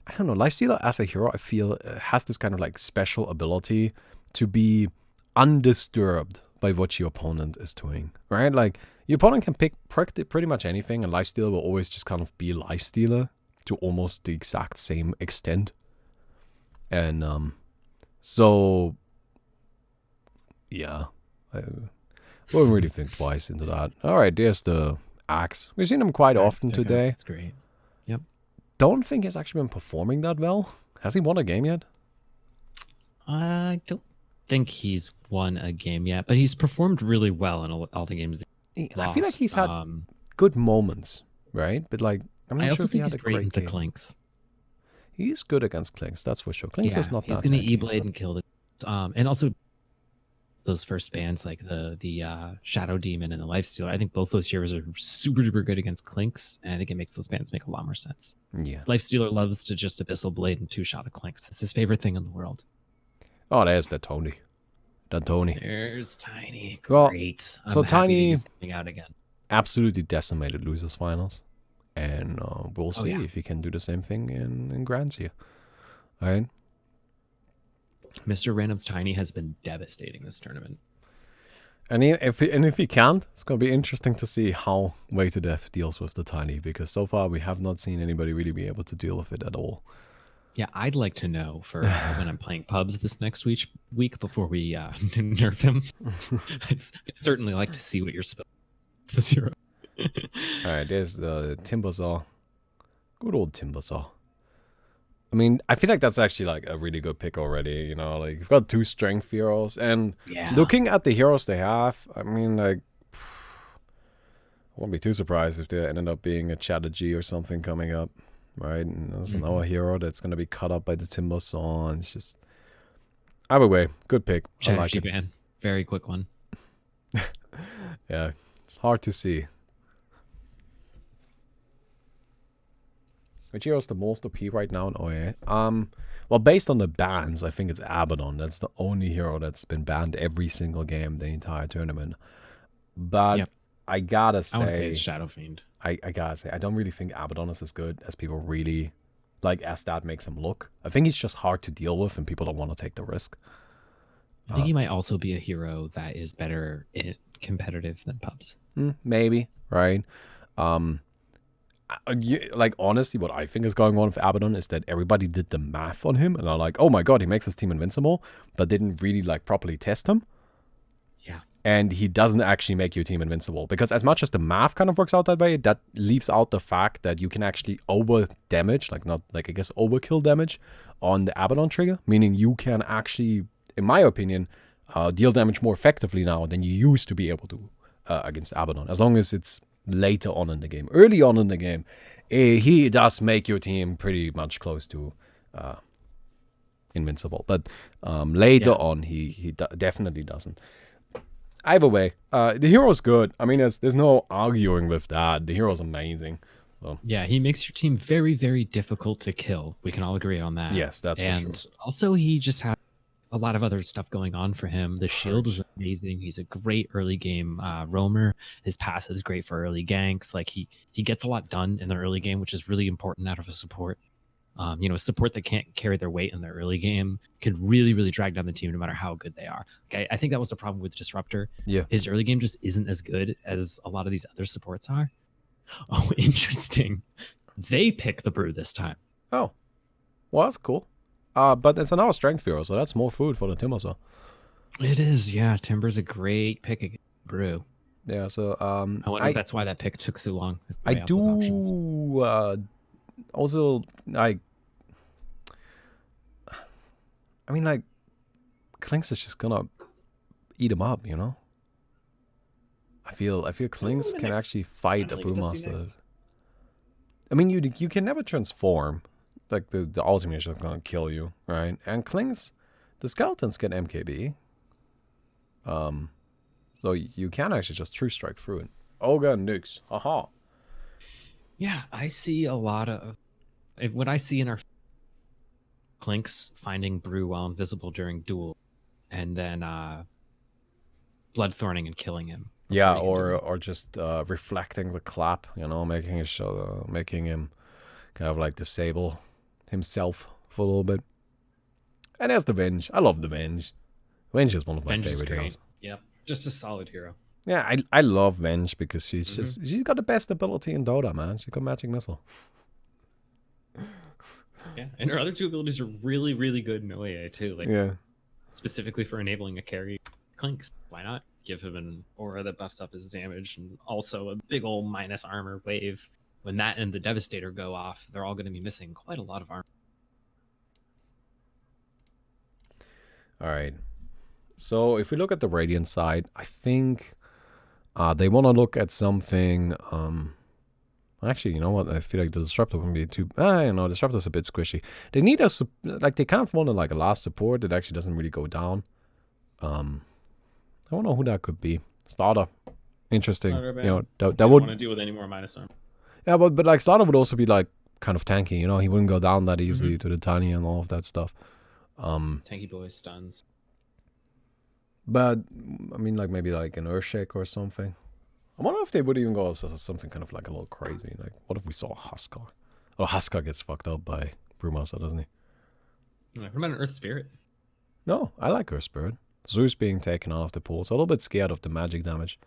I don't know, Lifestealer as a hero, I feel, has this kind of, special ability to be undisturbed by what your opponent is doing, right? Your opponent can pick pretty much anything, and Lifestealer will always just kind of be Lifestealer to almost the exact same extent. And, so, yeah, I wouldn't really think twice into that. All right, there's the Axe. We've seen him quite often today. That's great. Yep. Don't think he's actually been performing that well. Has he won a game yet? I don't think he's won a game yet, but he's performed really well in all the games. I feel like he's had good moments, right? But I'm not sure if he had a great game. Clinks. He's good against Clinks, that's for sure. Clinks is not that. He's gonna E-Blade and kill it. And also those first bans like the Shadow Demon and the Lifestealer. I think both those heroes are super duper good against Clinks, and I think it makes those bans make a lot more sense. Yeah. Lifestealer loves to just Abyssal Blade and two-shot of Clinks. That's his favorite thing in the world. Oh, there's the Tony. There's Tiny. Great. Well, so Tiny coming out again. Absolutely decimated losers finals, and we'll see if he can do the same thing in Grands here. All right. Mr. Random's Tiny has been devastating this tournament. And if he can't, it's going to be interesting to see how Way to Death deals with the Tiny, because so far we have not seen anybody really be able to deal with it at all. Yeah, I'd like to know for when I'm playing pubs this next week before we nerf him. I'd certainly like to see what you're supposed to this hero. All right, there's the Timbersaw. Good old Timbersaw. I feel like that's actually a really good pick already. You've got two strength heroes, and looking at the heroes they have, I won't be too surprised if there ended up being a Chatterjee or something coming up. Right, and there's another hero that's going to be cut up by the Timbersaw, and it's just... Either way, good pick. Chatterjee ban. Very quick one. Yeah, it's hard to see. Which hero is the most OP right now in OAA? Well, based on the bans, I think it's Abaddon. That's the only hero that's been banned every single game the entire tournament. But I gotta say... I want to say it's Shadow Fiend. I gotta say, I don't really think Abaddon is as good as people really like as that makes him look. I think he's just hard to deal with, and people don't want to take the risk. I think he might also be a hero that is better in competitive than pubs. Maybe, right? Like honestly, what I think is going on with Abaddon is that everybody did the math on him and are like, oh my god, he makes his team invincible, but didn't really like properly test him. Yeah. And he doesn't actually make your team invincible, because as much as the math kind of works out that way, that leaves out the fact that you can actually over damage, like not like I guess overkill damage on the Abaddon trigger, meaning you can actually, in my opinion, deal damage more effectively now than you used to be able to against Abaddon, as long as it's later on in the game. Early on in the game, he does make your team pretty much close to invincible, but later on he definitely doesn't. Either way, the hero's good. I mean, there's no arguing with that. The hero's amazing. So. Yeah, he makes your team very, very difficult to kill. We can all agree on that. Yes, that's for sure. And also, he just has a lot of other stuff going on for him. The shield is amazing. He's a great early game roamer. His passive is great for early ganks. Like he gets a lot done in the early game, which is really important out of a support. A support that can't carry their weight in the early game could really, really drag down the team no matter how good they are. Okay, I think that was the problem with Disruptor. Yeah. His early game just isn't as good as a lot of these other supports are. Oh, interesting. They pick the brew this time. Oh. Well, that's cool. But it's another strength hero, so that's more food for the Timbersaw. It is, yeah. Timber's a great pick against brew. Yeah, so I wonder if that's why that pick took so long. I do also I mean, like, Klinks is just gonna eat him up, you know? I feel Klinks can actually fight a Brewmaster. I mean, you can never transform. Like, the ultimate is just gonna kill you, right? And Klinks, the skeletons get MKB. So you can actually just true strike through it. Ogre nukes. Haha. Yeah, I see a lot of what I see in our Klinks finding brew while invisible during duel, and then bloodthorning and killing him. Yeah, or just reflecting the clap, you know, making him kind of like disable himself for a little bit. And there's the Venge. I love the Venge. Venge is one of my favorite heroes. Yep, just a solid hero. Yeah, I love Venge because she's got the best ability in Dota, man. She got Magic Missile. Yeah, and her other two abilities are really, really good in OAA too. Like, yeah, specifically for enabling a carry Klinks. Why not give him an aura that buffs up his damage, and also a big old minus armor wave. When that and the Devastator go off, they're all going to be missing quite a lot of armor. All right. So if we look at the Radiant side, I think they want to look at something. Actually, you know what? I feel like the Disruptor wouldn't be too. Disruptor's a bit squishy. They need they kind of want like a last support that actually doesn't really go down. I don't know who that could be. Starter, interesting. Starter, you know, that would want to deal with any more minus armor. Yeah, but like Starter would also be like kind of tanky. You know, he wouldn't go down that easily to the tiny and all of that stuff. Tanky boy stuns. But I mean, like maybe like an Earthshake or something. I wonder if they would even go as something kind of like a little crazy. Like, what if we saw Huskar? Oh, Huskar gets fucked up by Brewmaster, doesn't he? What about an Earth Spirit? No, I like Earth Spirit. Zeus being taken out of the pool, so a little bit scared of the magic damage.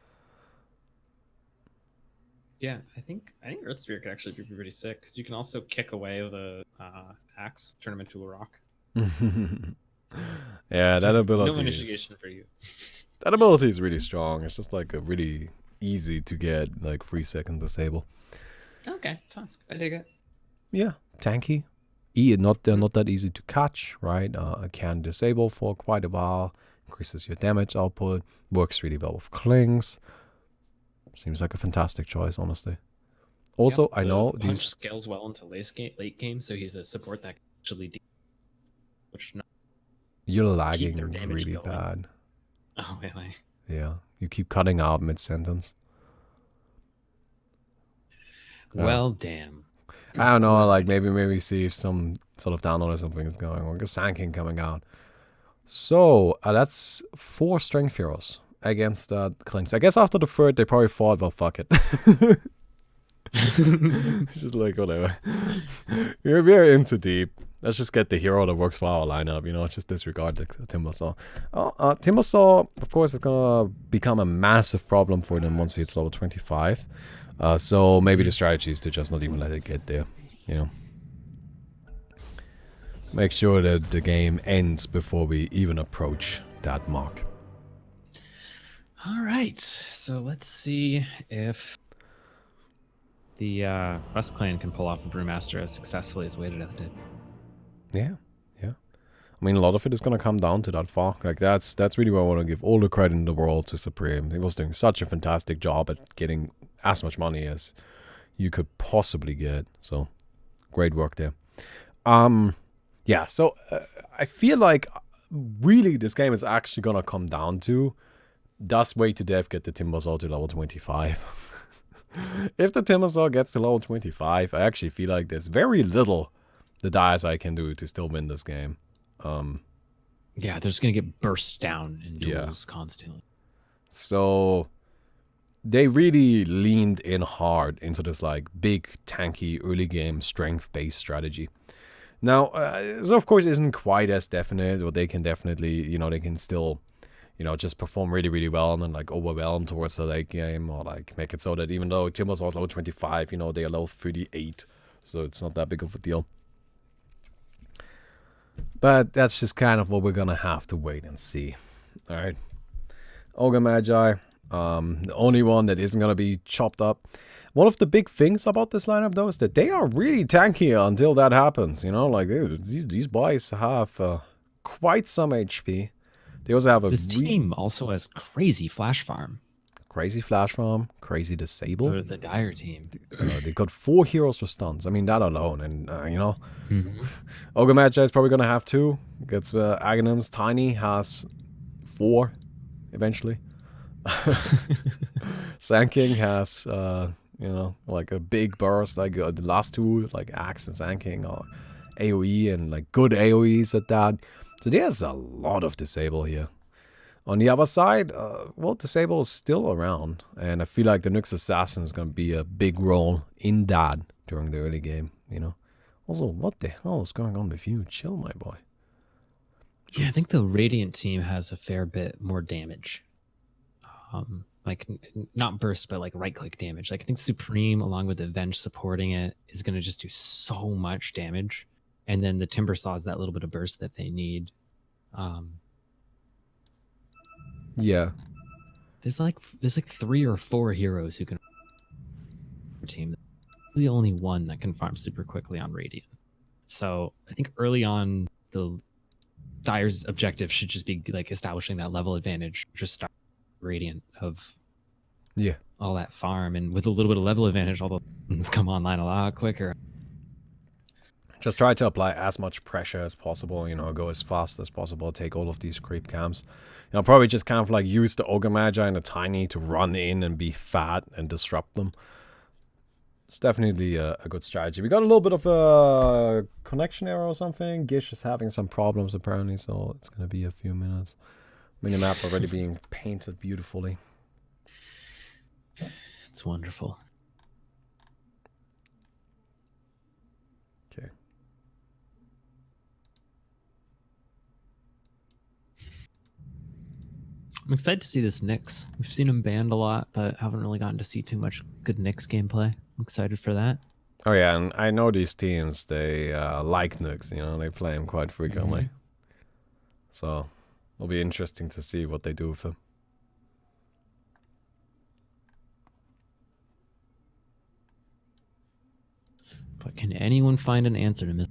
Yeah, I think Earth Spirit could actually be pretty sick, because you can also kick away the axe, turn him into a rock. Yeah, that ability. No initiation for you. That ability is really strong. It's just like a really easy to get like 3-second disable. Okay, Tusk, I dig it. Yeah, tanky. Not that easy to catch, right? Can disable for quite a while. Increases your damage output. Works really well with Klings. Seems like a fantastic choice, honestly. Also, Yep, I know the punch scales well into late game, so he's a support that actually which not you're lagging their damage really going. bad. Oh, really? Yeah, you keep cutting out mid-sentence. Well, damn. I don't know, like maybe see if some sort of download or something is going on. Because Sand King coming out. So, that's 4 strength heroes against Klinks. I guess after the third, they probably thought, well, fuck it. It's just like, whatever. We're into deep. Let's just get the hero that works for our lineup, you know, just disregard the Timbersaw. Timbersaw, of course, is gonna become a massive problem for them once it's level 25. So maybe the strategy is to just not even let it get there, you know. Make sure that the game ends before we even approach that mark. All right, so let's see if the Rust Clan can pull off the Brewmaster as successfully as Way to Death did. Yeah, yeah. I mean, a lot of it is gonna come down to that far. Like that's really where I want to give all the credit in the world to Supreme. He was doing such a fantastic job at getting as much money as you could possibly get. So, great work there. Yeah. So I feel like really this game is actually gonna come down to, does Way to Death get the Timbersaw to level 25? If the Timbersaw gets to level 25, I actually feel like there's very little the DSi can do to still win this game. Yeah, they're just gonna get burst down in duels constantly. So they really leaned in hard into this like big tanky early game strength based strategy. Now, so of course isn't quite as definite, or they can definitely, you know, they can still, you know, just perform really, really well and then like overwhelm towards the late game, or like make it so that even though Timbersaw is level 25, you know, they are level 38, so it's not that big of a deal. But that's just kind of what we're gonna have to wait and see. All right, Ogre Magi, the only one that isn't gonna be chopped up. One of the big things about this lineup, though, is that they are really tanky until that happens. You know, like these boys have quite some HP. They also have a This team also has crazy flash farm. crazy flash farm, crazy disable. They're the Dire team. They got 4 heroes with stuns. I mean, that alone, and you know, Mm-hmm. Ogre Magi is probably gonna have 2. Gets Aghanims. Tiny has 4 eventually. Sand King has you know, like a big burst, like the last 2, like Axe and Sand King, are AoE, and like good AoEs at that. So there's a lot of disable here. On the other side, well, disable is still around, and I feel like the Nyx Assassin is going to be a big role in that during the early game, you know. Also, what the hell is going on with you? Chill, my boy. Yeah, I think the Radiant team has a fair bit more damage. Like not burst, but like right-click damage. Like I think Supreme, along with Avenge supporting it, is going to just do so much damage, and then the Timbersaw is that little bit of burst that they need. Yeah. There's like 3 or 4 heroes who can team. The only one that can farm super quickly on Radiant. So I think early on, the Dire's objective should just be like establishing that level advantage, just start Radiant of all that farm, and with a little bit of level advantage, all those things come online a lot quicker. Just try to apply as much pressure as possible, you know, go as fast as possible, take all of these creep camps. You know, probably just kind of like use the Ogre Magi and the Tiny to run in and be fat and disrupt them. It's definitely a good strategy. We got a little bit of a connection error or something. Gish is having some problems apparently, so it's going to be a few minutes. Minimap already being painted beautifully. It's wonderful. Okay. I'm excited to see this Nyx. We've seen him banned a lot, but haven't really gotten to see too much good Nyx gameplay. I'm excited for that. Oh yeah, and I know these teams, they like Nyx, you know, they play him quite frequently. Mm-hmm. So it'll be interesting to see what they do with him. But can anyone find an answer to this?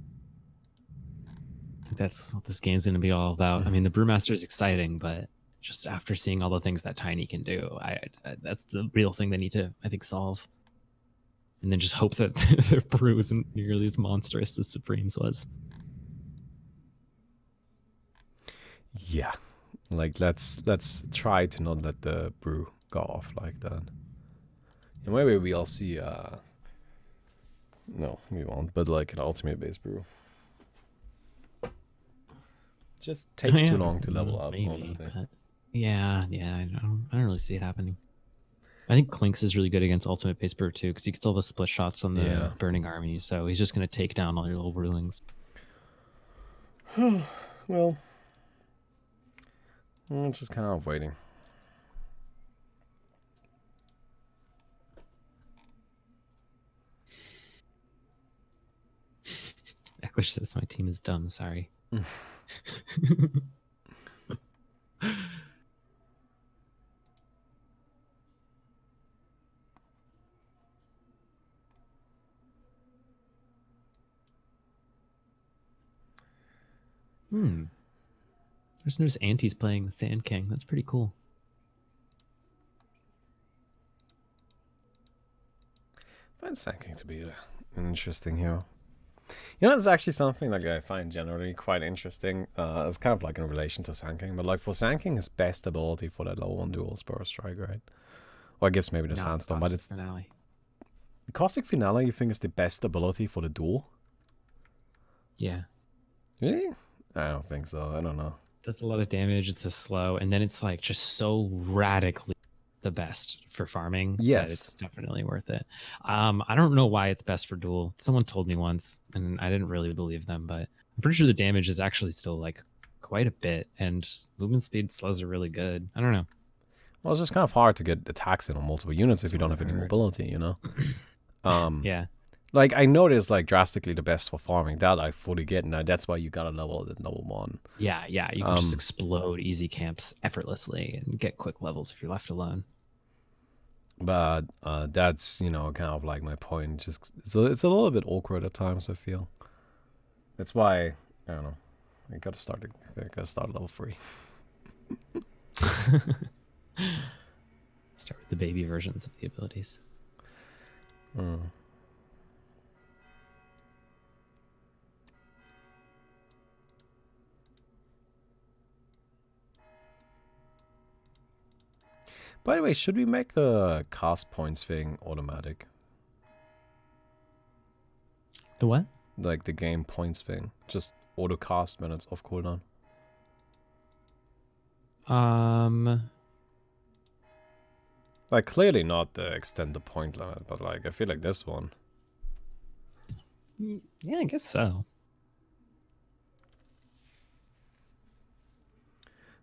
That's what this game's going to be all about. I mean, the Brewmaster is exciting, but just after seeing all the things that Tiny can do, I that's the real thing they need to, I think, solve. And then just hope that their Brew isn't nearly as monstrous as Supreme's was. Yeah, like let's try to not let the Brew go off like that. And maybe we'll see. No, we won't. But like an ultimate base Brew. Just takes too long to level up, maybe, honestly. but yeah, I don't really see it happening. I think Clinks is really good against Ultimate Pace Brew too, because he gets all the split shots on the Yeah. Burning Army, so he's just going to take down all your little rulings. Well, I'm just kind of waiting. Eckler says my team is dumb. Sorry. Just noticed Auntie's playing the Sand King. That's pretty cool. I find Sand King to be an interesting hero. You know, it's actually something like I find generally quite interesting. It's kind of like in relation to Sand King, but like for Sand King, his best ability for that level 1 dual Spur Strike, right? Or I guess maybe the Not Sandstorm, the but it's finale. the Caustic Finale. You think is the best ability for the duel? Yeah. Really? I don't think so. I don't know. Does a lot of damage. It's a slow, and then it's like just so radically the best for farming that Yes. it's definitely worth it. I don't know why it's best for duel. Someone told me once, and I didn't really believe them, but I'm pretty sure the damage is actually still like quite a bit, and movement speed slows are really good. I don't know. Well, it's just kind of hard to get attacks in on multiple units if you don't have any Sword. mobility, you know? Yeah. Like, I know it's like drastically the best for farming. That I fully get, and that's why you gotta level it at level 1. Yeah. You can just explode easy camps effortlessly and get quick levels if you're left alone. But that's, you know, kind of like my point. Just it's a little bit awkward at times, I feel. That's why, I don't know. I gotta start at level 3. Start with the baby versions of the abilities. By the way, should we make the cast points thing automatic? The what? Like the game points thing. Just auto cast when it's off cooldown. Like, clearly not the extend the point limit, but like, I feel like this one. Yeah, I guess so.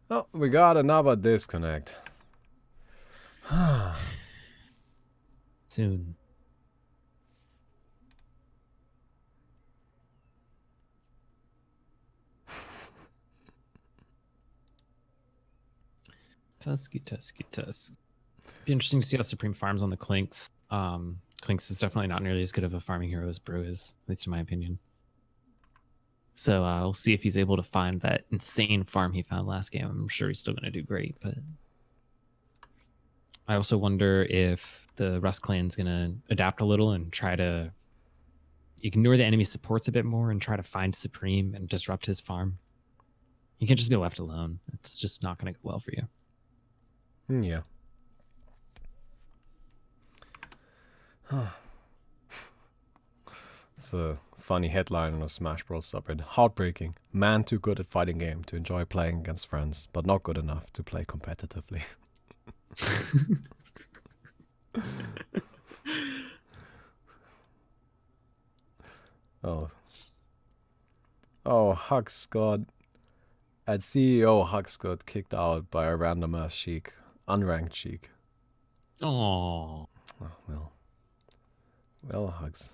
Oh, we got another disconnect. Soon. Tusky. Be interesting to see how Supreme farms on the Clinks. Clinks is definitely not nearly as good of a farming hero as Brew is, at least in my opinion. So we'll see if he's able to find that insane farm he found last game. I'm sure he's still going to do great, but I also wonder if the Rust clan's going to adapt a little and try to ignore the enemy supports a bit more and try to find Supreme and disrupt his farm. You can't just be left alone. It's just not going to go well for you. Yeah. It's a funny headline on a Smash Bros. Subreddit. Heartbreaking. Man too good at fighting game to enjoy playing against friends, but not good enough to play competitively. Hux got at CEO Hux got kicked out by a random ass Sheik, unranked Sheik. Oh, Well, Hux.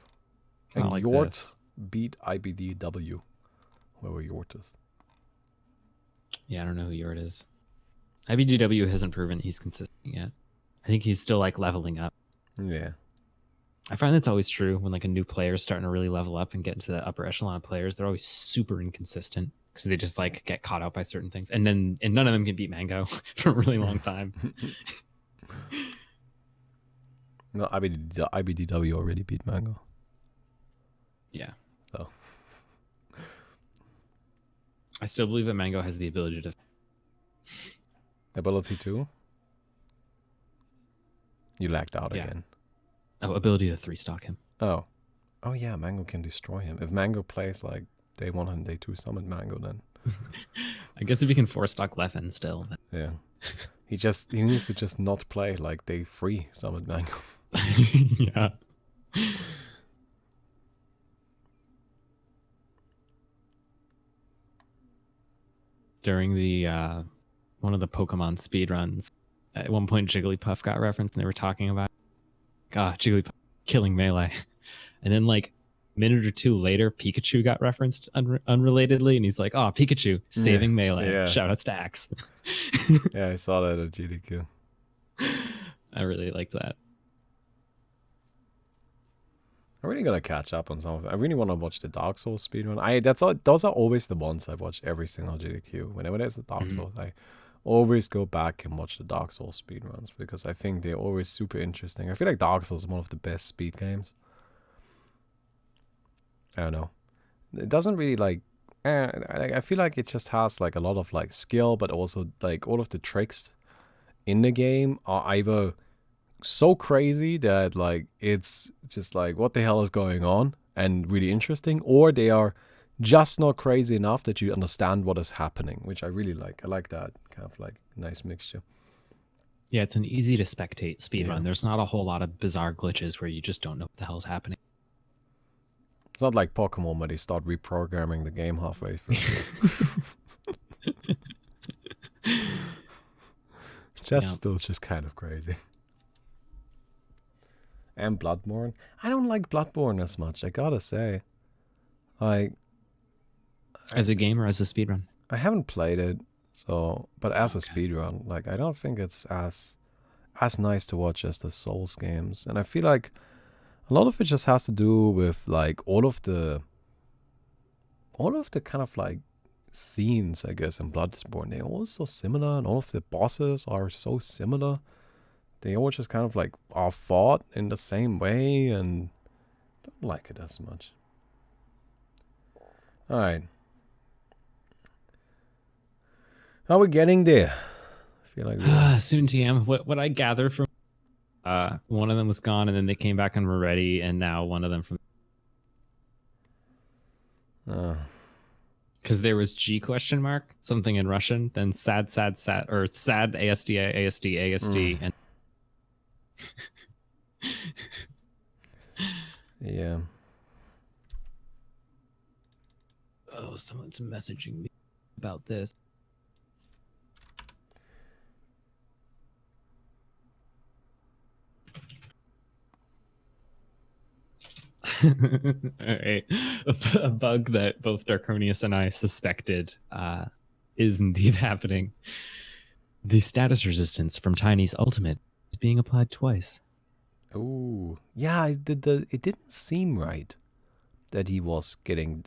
not And like Yort this. beat IBDW. Whoever Yort is. Yeah, I don't know who Yort is. IBDW hasn't proven he's consistent yet. I think he's still like leveling up. Yeah. I find that's always true when like a new player is starting to really level up and get into the upper echelon of players. They're always super inconsistent because they just like get caught out by certain things, and none of them can beat Mango for a really long time. No, IBDW already beat Mango. Yeah. So. I still believe that Mango has the ability to. Ability to? You lagged out Yeah. again. Oh, ability to 3-stock him. Oh yeah, Mango can destroy him. If Mango plays like day 1 and day 2 summon Mango, then I guess if you can force stock Leffen still. Yeah. He needs to just not play like day 3 Summit Mango. Yeah. During the one of the Pokemon speedruns, at one point Jigglypuff got referenced and they were talking about Jigglypuff killing Melee. And then like a minute or two later, Pikachu got referenced unrelatedly, and he's like, "Oh, Pikachu saving Melee." Yeah. Shout outs to Axe. Yeah, I saw that at GDQ. I really liked that. I'm really gonna catch up on some of it. I really want to watch the Dark Souls speedrun. Those are always the ones I watch every single GDQ. Whenever there's a Dark Souls, I always go back and watch the Dark Souls speedruns because I think they're always super interesting. I feel like Dark Souls is one of the best speed games. I don't know. It doesn't really like. I feel like it just has like a lot of like skill, but also like all of the tricks in the game are either so crazy that like it's just like what the hell is going on and really interesting, or they are just not crazy enough that you understand what is happening, which I really like. I like that kind of like nice mixture. Yeah, it's an easy to spectate speedrun. Yeah. There's not a whole lot of bizarre glitches where you just don't know what the hell's happening. It's not like Pokemon where they start reprogramming the game halfway through. Still just kind of crazy. And Bloodborne. I don't like Bloodborne as much, I gotta say. Like, As a game or as a speedrun? I haven't played it, so but as a speedrun, like I don't think it's as nice to watch as the Souls games. And I feel like a lot of it just has to do with like all of the kind of like scenes, I guess, in Bloodborne. They're all so similar, and all of the bosses are so similar. They all just kind of like are fought in the same way, and I don't like it as much. Alright. How are we getting there? I feel like Soon TM. What I gathered from one of them was gone, and then they came back and were ready, and now one of them from because there was G question mark something in Russian, then sad or sad ASD ASD ASD and yeah. Oh, someone's messaging me about this. All right. A bug that both Darkonius and I suspected is indeed happening. The status resistance from Tiny's ultimate is being applied twice. Oh, yeah. It didn't seem right that he was getting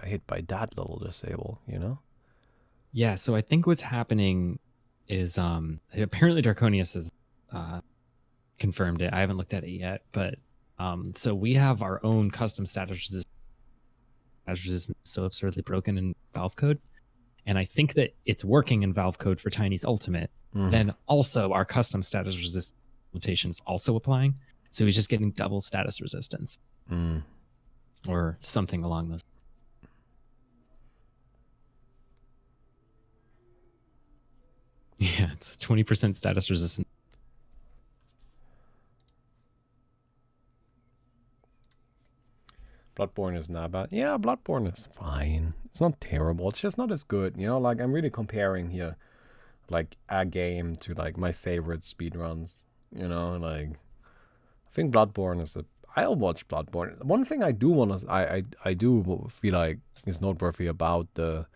hit by that little disable, you know? Yeah, so I think what's happening is apparently Darkonius has confirmed it. I haven't looked at it yet, but so we have our own custom status resistance so absurdly broken in Valve code. And I think that it's working in Valve code for Tiny's ultimate. Then also our custom status resistance limitations also applying. So he's just getting double status resistance. Or something along those. Yeah, it's 20% status resistance. Bloodborne is not bad. Yeah, Bloodborne is fine. It's not terrible. It's just not as good. You know, like I'm really comparing here like a game to like my favorite speedruns. You know, like I think Bloodborne is I'll watch Bloodborne. One thing I do want to I do feel like is noteworthy about the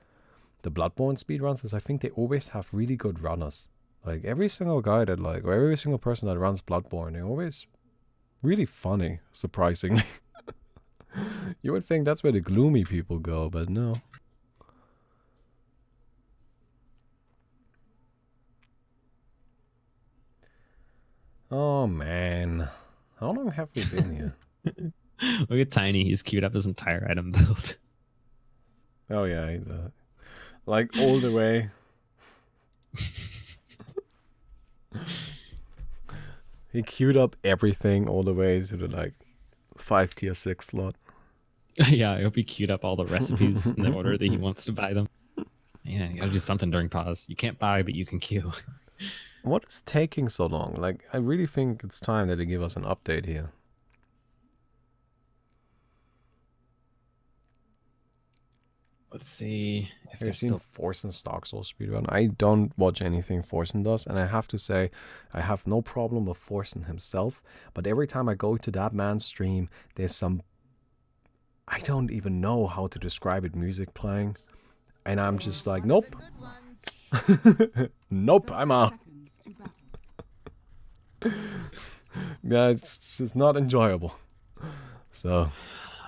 Bloodborne speedruns is I think they always have really good runners. Like every single guy that like or every single person that runs Bloodborne, they're always really funny, surprisingly. You would think that's where the gloomy people go, but no. Oh man, how long have we been here? Look at Tiny. He's queued up his entire item build. Oh yeah, like all the way. He queued up everything all the way to the like 5 tier 6 slot. Yeah, I hope he queued up all the recipes in the order that he wants to buy them. Yeah, you gotta do something during pause. You can't buy, but you can queue. What is taking so long? Like, I really think it's time that they give us an update here. Let's see if Have they're you seen still. Forsen Dark Souls speedrun? I don't watch anything Forsen does, and I have to say, I have no problem with Forsen himself, but every time I go to that man's stream, there's some... I don't even know how to describe it, music playing, and I'm just like, nope. Nope, I'm out. Seconds to battle. Yeah, it's just not enjoyable. So,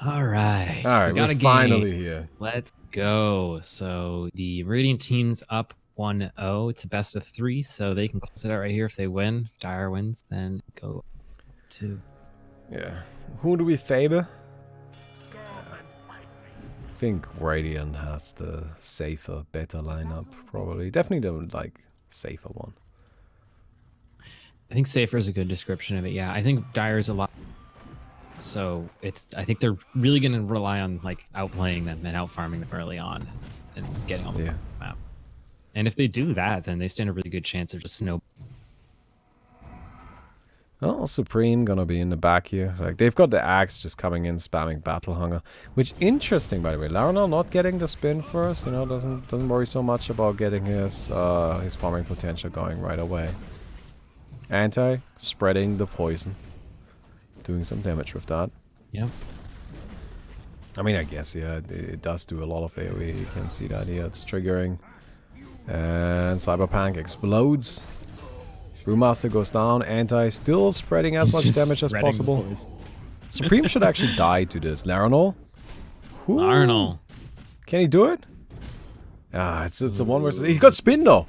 All right. alright, We got we're a game. finally here. Let's go. So the Meridian team's up 1-0. It's a best of 3, so they can close it out right here if they win. If Dire wins, then go to. Yeah. Who do we favor? I think Radiant has the safer, better lineup, probably. Definitely the, like, safer one. I think safer is a good description of it. Yeah, I think Dire's a lot. So I think they're really going to rely on like outplaying them and outfarming them early on and getting on the map. And if they do that, then they stand a really good chance of just snow. Oh, Supreme gonna be in the back here. Like, they've got the axe just coming in, spamming Battle Hunger. Which, interesting, by the way. Laranor not getting the spin first, you know, doesn't worry so much about getting his farming potential going right away. Anti, spreading the poison. Doing some damage with that. Yeah. I mean, I guess, yeah, it does do a lot of AoE. You can see that here. It's triggering. And Cyberpunk explodes. Brewmaster goes down. Anti still spreading as much damage as possible. Supreme should actually die to this. Laranor? Laranor. Can he do it? Ah, it's a one versus... He got spin though!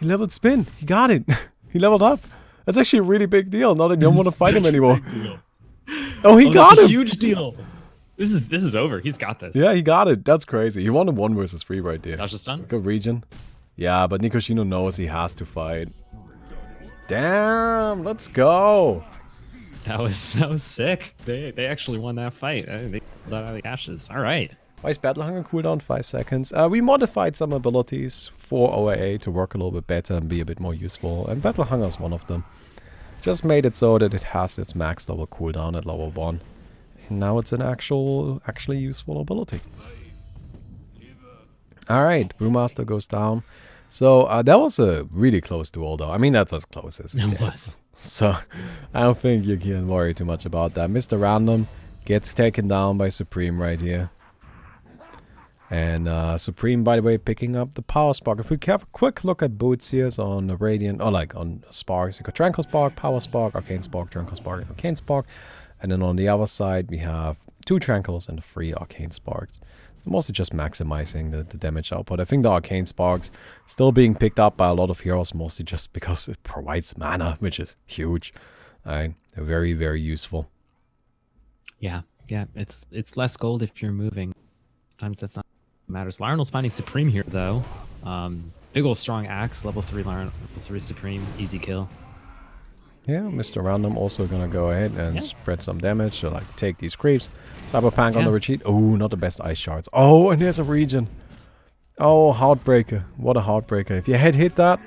He leveled spin. He got it. He leveled up. That's actually a really big deal. Now that you don't want to fight him anymore. Oh, he got him! Huge deal. This is over. He's got this. Yeah, he got it. That's crazy. He won a 1 versus 3 right there. That's just done. Good region. Yeah, but Nikoshino knows he has to fight. Damn, let's go. That was sick. They actually won that fight. They pulled out of the ashes. All right. Why is Battle Hunger cooldown 5 seconds? We modified some abilities for OAA to work a little bit better and be a bit more useful, and Battle Hunger is one of them. Just made it so that it has its max level cooldown at level 1. And now it's an actually useful ability. Alright, Brewmaster goes down. So that was a really close duel though. I mean, that's as close as it gets. So I don't think you can worry too much about that. Mr. Random gets taken down by Supreme right here. And Supreme, by the way, picking up the Power Spark. If we have a quick look at boots here, so on the Radiant, or like on Sparks, you got Tranquil Spark, Power Spark, Arcane Spark, Tranquil Spark, and Arcane Spark. And then on the other side, we have 2 Tranquils and 3 Arcane Sparks. Mostly just maximizing the damage output. I think the Arcane Sparks still being picked up by a lot of heroes, mostly just because it provides mana, which is huge. They're very, very useful. Yeah, it's less gold if you're moving. Sometimes that's not what matters. Laranel's finding Supreme here though. Big ol' strong axe, level 3 Laranel, level 3 Supreme, easy kill. Yeah, Mr. Random also gonna go ahead and spread some damage, so like take these creeps. Cyberpunk on the retreat. Oh, not the best ice shards. Oh, and there's a region. Oh, Heartbreaker. What a Heartbreaker. If you had hit that,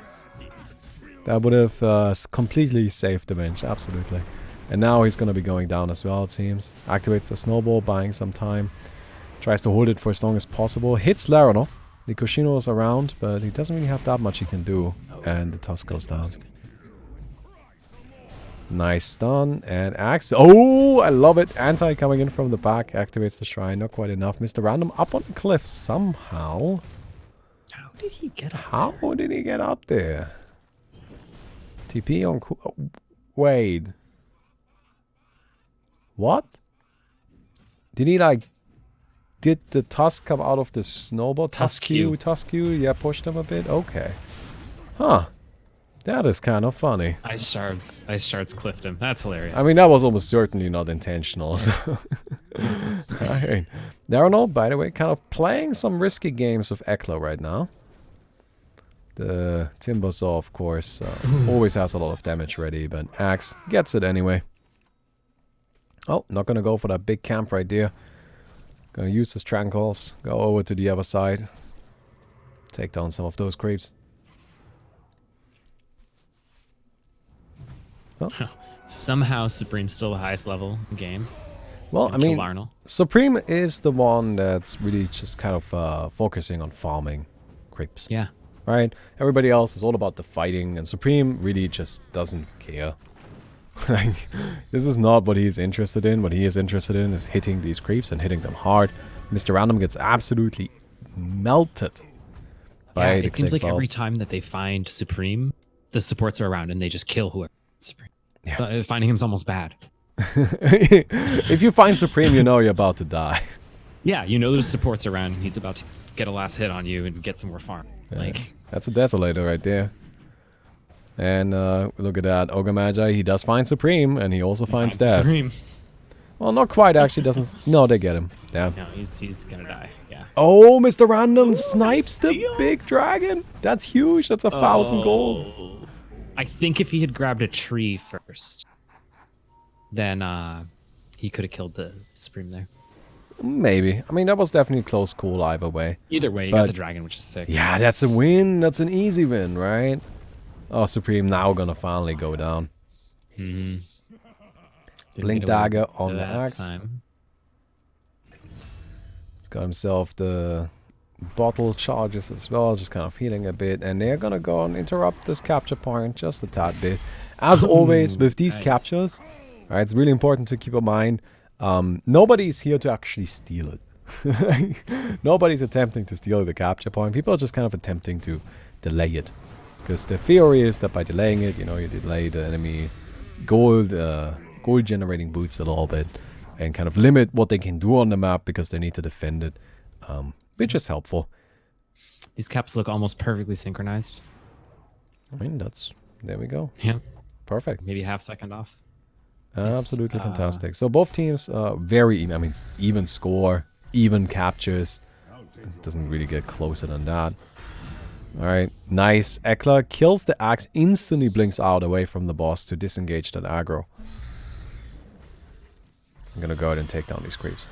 that would have completely saved the bench. Absolutely. And now he's gonna be going down as well, it seems. Activates the snowball, buying some time. Tries to hold it for as long as possible. Hits Laranor. Nikoshino is around, but he doesn't really have that much he can do. And the Tusk goes down. Nice stun and axe. Oh, I love it. Anti coming in from the back. Activates the shrine. Not quite enough. Mr. Random up on the cliff somehow. How did he get up How did he get up there? TP on... Oh, wait. What? Did he like... Did the Tusk come out of the snowball? Tuskew. Yeah, pushed him a bit. Okay. Huh. That is kind of funny. Ice shards cliffed him. That's hilarious. I mean, that was almost certainly not intentional. So. Alright. Laranor, by the way, kind of playing some risky games with Ekla right now. The Timbersaw, of course, always has a lot of damage ready, but Axe gets it anyway. Oh, not gonna go for that big camp right there. Gonna use his Tranquils, go over to the other side. take down some of those creeps. Somehow Supreme's still the highest level in the game. Well, I mean, Arnold. Supreme is the one that's really just kind of focusing on farming creeps. Yeah. Right? Everybody else is all about the fighting, and Supreme really just doesn't care. Like, this is not what he's interested in. What he is interested in is hitting these creeps and hitting them hard. Mr. Random gets absolutely melted by the it seems like Click every Salt. time that they find Supreme, the supports are around and they just kill whoever Supreme. Yeah. So, finding him's almost bad. If you find Supreme, you know you're about to die. Yeah, you know there's supports around and he's about to get a last hit on you and get some more farm. Yeah. Like, That's a Desolator right there. And look at that. Ogre Magi, he does find Supreme, and he also finds Death. Supreme. Well, not quite, actually. Doesn't. No, they get him. Damn. No, he's gonna die. Yeah. Oh, Mr. Random snipes the big dragon. That's huge. That's 1,000 gold. I think if he had grabbed a tree first, then he could have killed the Supreme there. Maybe. I mean, that was definitely a close call either way. Either way, you But- got the dragon, which is sick. Yeah, that's a win. That's an easy win, right? Oh, Supreme now gonna finally go down. Mm-hmm. Blink dagger on the axe. Time. He's got himself the bottle charges as well, just kind of healing a bit. And they're gonna go and interrupt this capture point just a tad bit. As always, with these nice. captures, right, it's really important to keep in mind, nobody's here to actually steal it. Nobody's attempting to steal the capture point. People are just kind of attempting to delay it. Because the theory is that by delaying it, you know, you delay the enemy gold generating boots a little bit and kind of limit what they can do on the map because they need to defend it, which is helpful. These caps look almost perfectly synchronized. I mean, there we go. Yeah. Perfect. Maybe a half second off. Absolutely fantastic. So both teams very even. I mean, even score, even captures. It doesn't really get closer than that. All right, nice. Ekla kills the axe, instantly blinks out away from the boss to disengage that aggro. I'm gonna go ahead and take down these creeps.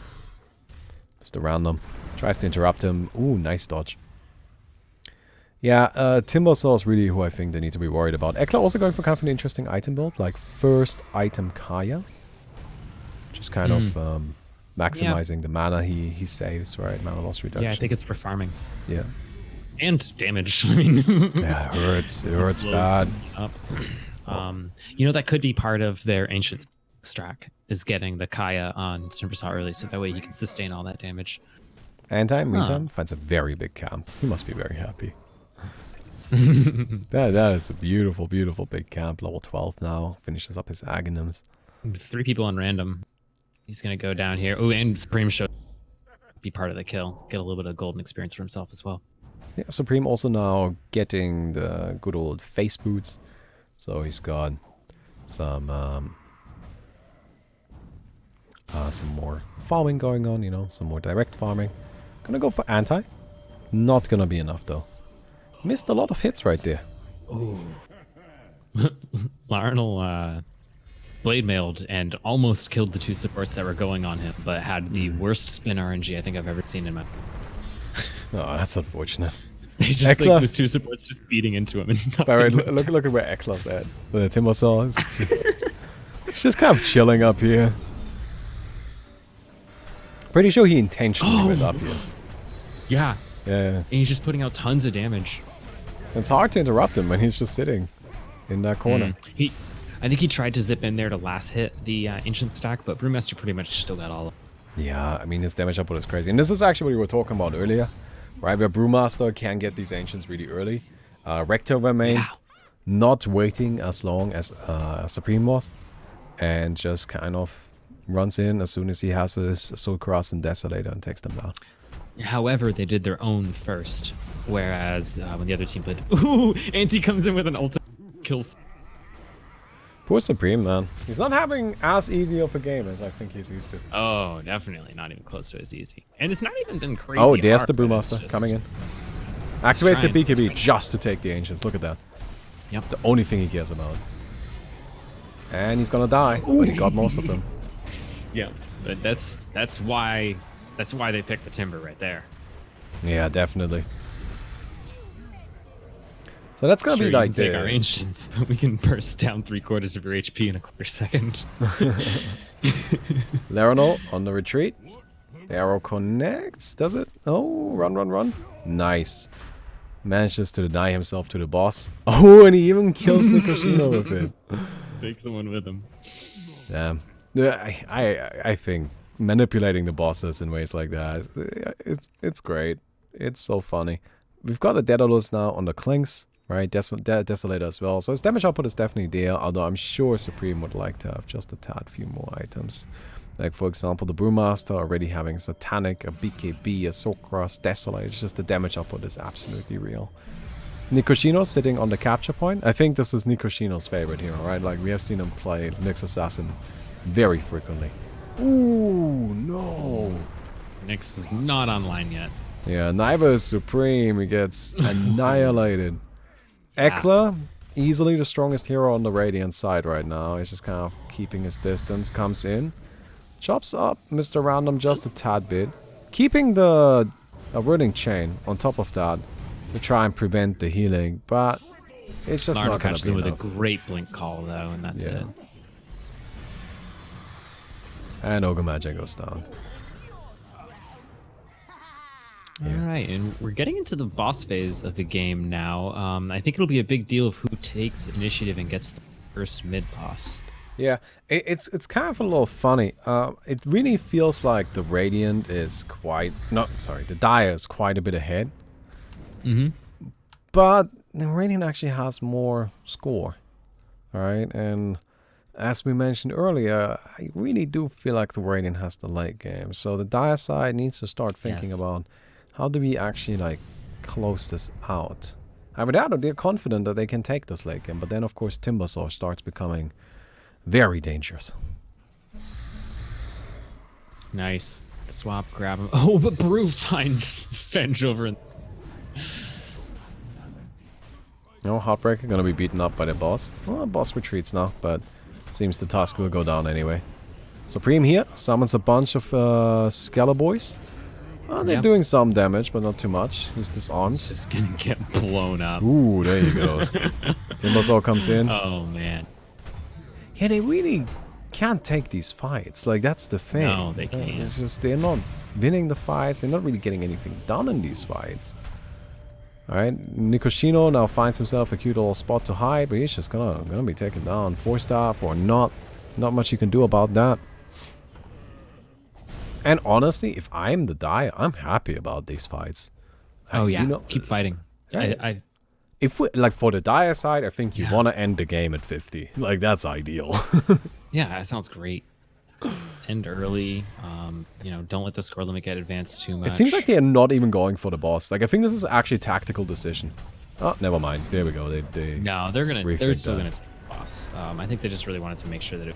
Mr. Random tries to interrupt him. Ooh, nice dodge. Yeah, Timbersaw is really who I think they need to be worried about. Ekla also going for kind of an interesting item build, like first item Kaya. Just kind of maximizing the mana he saves, right? Mana loss reduction. Yeah, I think it's for farming. Yeah. And damage. I mean, Yeah, it hurts. It hurts blows bad. Up. You know, that could be part of their ancient stack, is getting the Kaya on Timbersaw early, so that way he can sustain all that damage. Meantime, finds a very big camp. He must be very happy. That is a beautiful, beautiful big camp. Level 12 now. Finishes up his Aghanims. 3 people on random. He's gonna go down here. Oh, and Supreme show be part of the kill. Get a little bit of golden experience for himself as well. Yeah, Supreme also now getting the good old face boots. So he's got some more farming going on, you know, some more direct farming. Gonna go for anti. Not gonna be enough though. Missed a lot of hits right there. Oh. Larnell blade mailed and almost killed the 2 supports that were going on him, but had the worst spin RNG I think I've ever seen in my. Oh, that's unfortunate. They just Ekla. like those 2 supports just beating into him and nothing Barrett, went look at where Ekla's at. The Timbersaw is he's just kind of chilling up here. Pretty sure he intentionally went up here. Yeah, Yeah. and he's just putting out tons of damage. It's hard to interrupt him when he's just sitting in that corner. I think he tried to zip in there to last hit the ancient stack, but Brewmaster pretty much still got all of it. Yeah, I mean, his damage output is crazy. And this is actually what we were talking about earlier, right? Where Brewmaster can get these ancients really early. Rector remain, Yeah. not waiting as long as Supreme was, and just kind of runs in as soon as he has his Soul Cross and Desolator and takes them down. However, they did their own first, whereas when the other team played, ooh, Anti comes in with an ultimate, kills. Poor Supreme, man. He's not having as easy of a game as I think he's used to. Oh, definitely not even close to as easy, and it's not even been crazy. Oh, there's hard, the but it's Brewmaster just- coming in. Activates the trying. BKB just to take the Ancients. Look at that. Yep. The only thing he cares about. And he's gonna die, but he got most of them. Yeah, but that's why they picked the timber right there. Yeah, definitely. So that's gonna Sure, be you like can take our ancients, but we can burst down 3/4 of your HP in a quarter second. Laranol on the retreat. The arrow connects, does it? Oh, run, run, run. Nice. Manages to deny himself to the boss. Oh, and he even kills Nikoshino with it. Take someone with him. Damn. Yeah, I think manipulating the bosses in ways like that, it's great. It's so funny. We've got the Daedalus now on the Clinks, right? Desolator as well. So his damage output is definitely there, although I'm sure Supreme would like to have just a tad few more items. Like, for example, the Brewmaster already having Satanic, a BKB, a Soulcross, Desolate. It's just the damage output is absolutely real. Nikoshino sitting on the capture point. I think this is Nikoshino's favorite hero, right? Like, we have seen him play Nyx Assassin very frequently. Ooh, no. Nyx is not online yet. Yeah, neither is Supreme. He gets annihilated. Ekla, easily the strongest hero on the Radiant side right now. He's just kind of keeping his distance. Comes in. Chops up Mr. Random just a tad bit. Keeping the Rooting Chain on top of that to try and prevent the healing. But it's just not going to be with enough. a great blink call, though, and that's it. And Ogre Magic goes down. All right, and we're getting into the boss phase of the game now. I think it'll be a big deal of who takes initiative and gets the first mid-boss. Yeah, it's kind of a little funny. It really feels like the Radiant is quite... No, sorry, the Dire is quite a bit ahead. Mm-hmm. But the Radiant actually has more score. Alright, and as we mentioned earlier, I really do feel like the Radiant has the late game. So the Dire side needs to start thinking about how do we actually like close this out. I would doubt they're confident that they can take this late game, but then of course Timbersaw starts becoming very dangerous. Nice. Swap, grab him. Oh, but Brew finds Fenge over in... No, Heartbreaker gonna be beaten up by the boss. Well, the boss retreats now, but seems the task will go down anyway. Supreme here summons a bunch of Skeleborgs. They're doing some damage, but not too much. He's disarmed. He's just gonna get blown up. Ooh, there he goes. Timbersaw comes in. Oh, man. Yeah, they really can't take these fights. Like, that's the thing. No, they can't. It's just they're not winning the fights. They're not really getting anything done in these fights. Alright, Nikoshino now finds himself a cute little spot to hide, but he's just gonna be taken down. 4-star or not. Not much you can do about that. And honestly, if I'm the Dire, I'm happy about these fights. Oh, yeah. Keep fighting. Yeah. If we, like, for the Dire side, I think you want to end the game at 50. Like, that's ideal. Yeah, that sounds great. End early. You know, don't let the score limit get advanced too much. It seems like they are not even going for the boss. Like, I think this is actually a tactical decision. Oh, never mind. There we go. No, they're still gonna take the boss. I think they just really wanted to make sure that it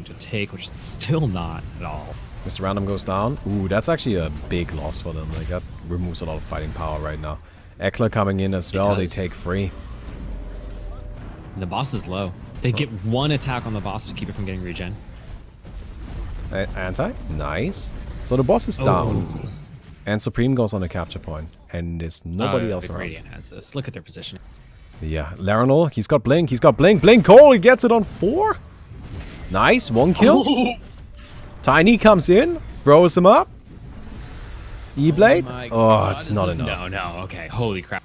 to take, which it's still not at all. Mr. Random goes down. Ooh, that's actually a big loss for them. Like, that removes a lot of fighting power right now. Ekla coming in as well. They take free. And the boss is low. They get one attack on the boss to keep it from getting regen. Anti? Nice. So the boss is down. And Supreme goes on the capture point. And there's nobody else around. Radiant has this. Look at their position. Yeah. Laranol, he's got Blink. He's got Blink. Blink Call, he gets it on 4. Nice. 1 kill. Tiny comes in. Throws him up. E-Blade? Oh, it's not enough. No. Okay. Holy crap.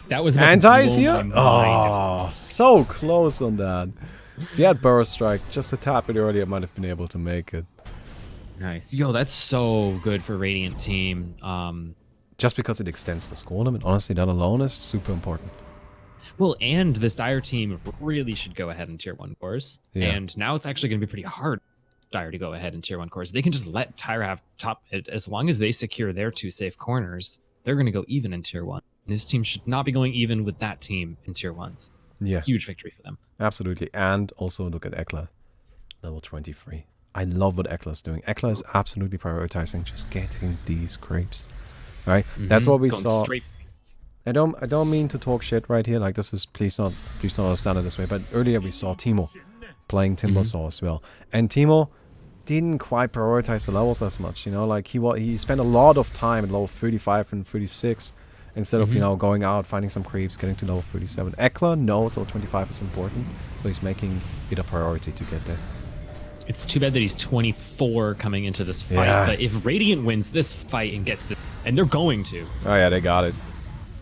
That was Anti is here? Oh, so close on that. If he had Burrow Strike just a tap it earlier, might have been able to make it. Nice. Yo, that's so good for Radiant team. Just because it extends the score limit, honestly, that alone is super important. Well, and this Dire team really should go ahead in Tier 1 cores. Yeah. And now it's actually going to be pretty hard for Dire to go ahead in Tier 1 cores. They can just let Tyra have top... As long as they secure their 2 safe corners, they're going to go even in Tier 1. And this team should not be going even with that team in Tier 1s. Yeah. Huge victory for them. Absolutely. And also look at Ekla. Level 23. I love what Ekla's doing. Ekla is absolutely prioritizing just getting these creeps. Right? That's what we saw. Straight. I don't mean to talk shit right here. Like, this is please don't understand it this way. But earlier we saw Teemo playing Timbersaw as well. And Teemo didn't quite prioritize the levels as much, you know, like he spent a lot of time at level 35 and 36 instead of, you know, going out, finding some creeps, getting to level 37. Eckler knows level 25 is important, so he's making it a priority to get there. It's too bad that he's 24 coming into this fight, Yeah. but if Radiant wins this fight and gets the, and they're going to. Oh yeah, they got it.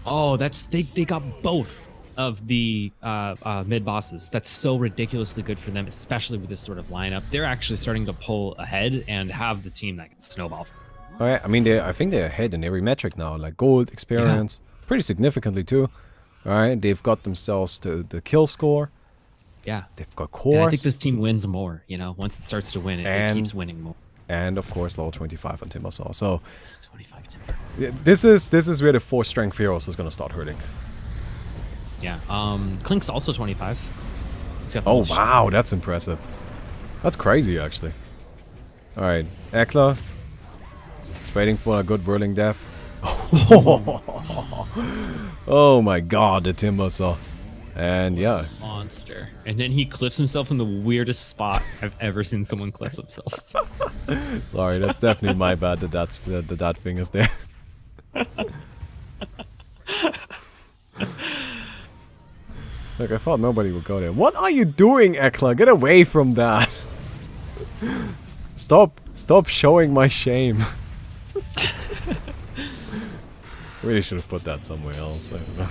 Oh, they got both of the mid bosses. That's so ridiculously good for them, especially with this sort of lineup. They're actually starting to pull ahead and have the team that can snowball. Oh yeah, I mean, I think they're ahead in every metric now, like gold, experience, pretty significantly too. All right, they've got themselves the kill score. Yeah. They've got And cores. I think this team wins more, you know, once it starts to win, it keeps winning more. And of course, level 25 on Timbersaw. So 25 timber. yeah, this is where the 4 strength heroes is gonna start hurting. Yeah. Clink's also 25. He's got the Oh whole shit. wow, that's impressive. That's crazy actually. All right, Eckler is waiting for a good whirling death. Oh my god, the Timbersaw. And yeah, Monster. And then he cliffs himself in the weirdest spot I've ever seen someone cliff themselves. sorry, that's definitely my bad that that thing is there. Like, I thought nobody would go there. What are you doing, Eckler? Get away from that. Stop showing my shame. Really should have put that somewhere else. I don't know.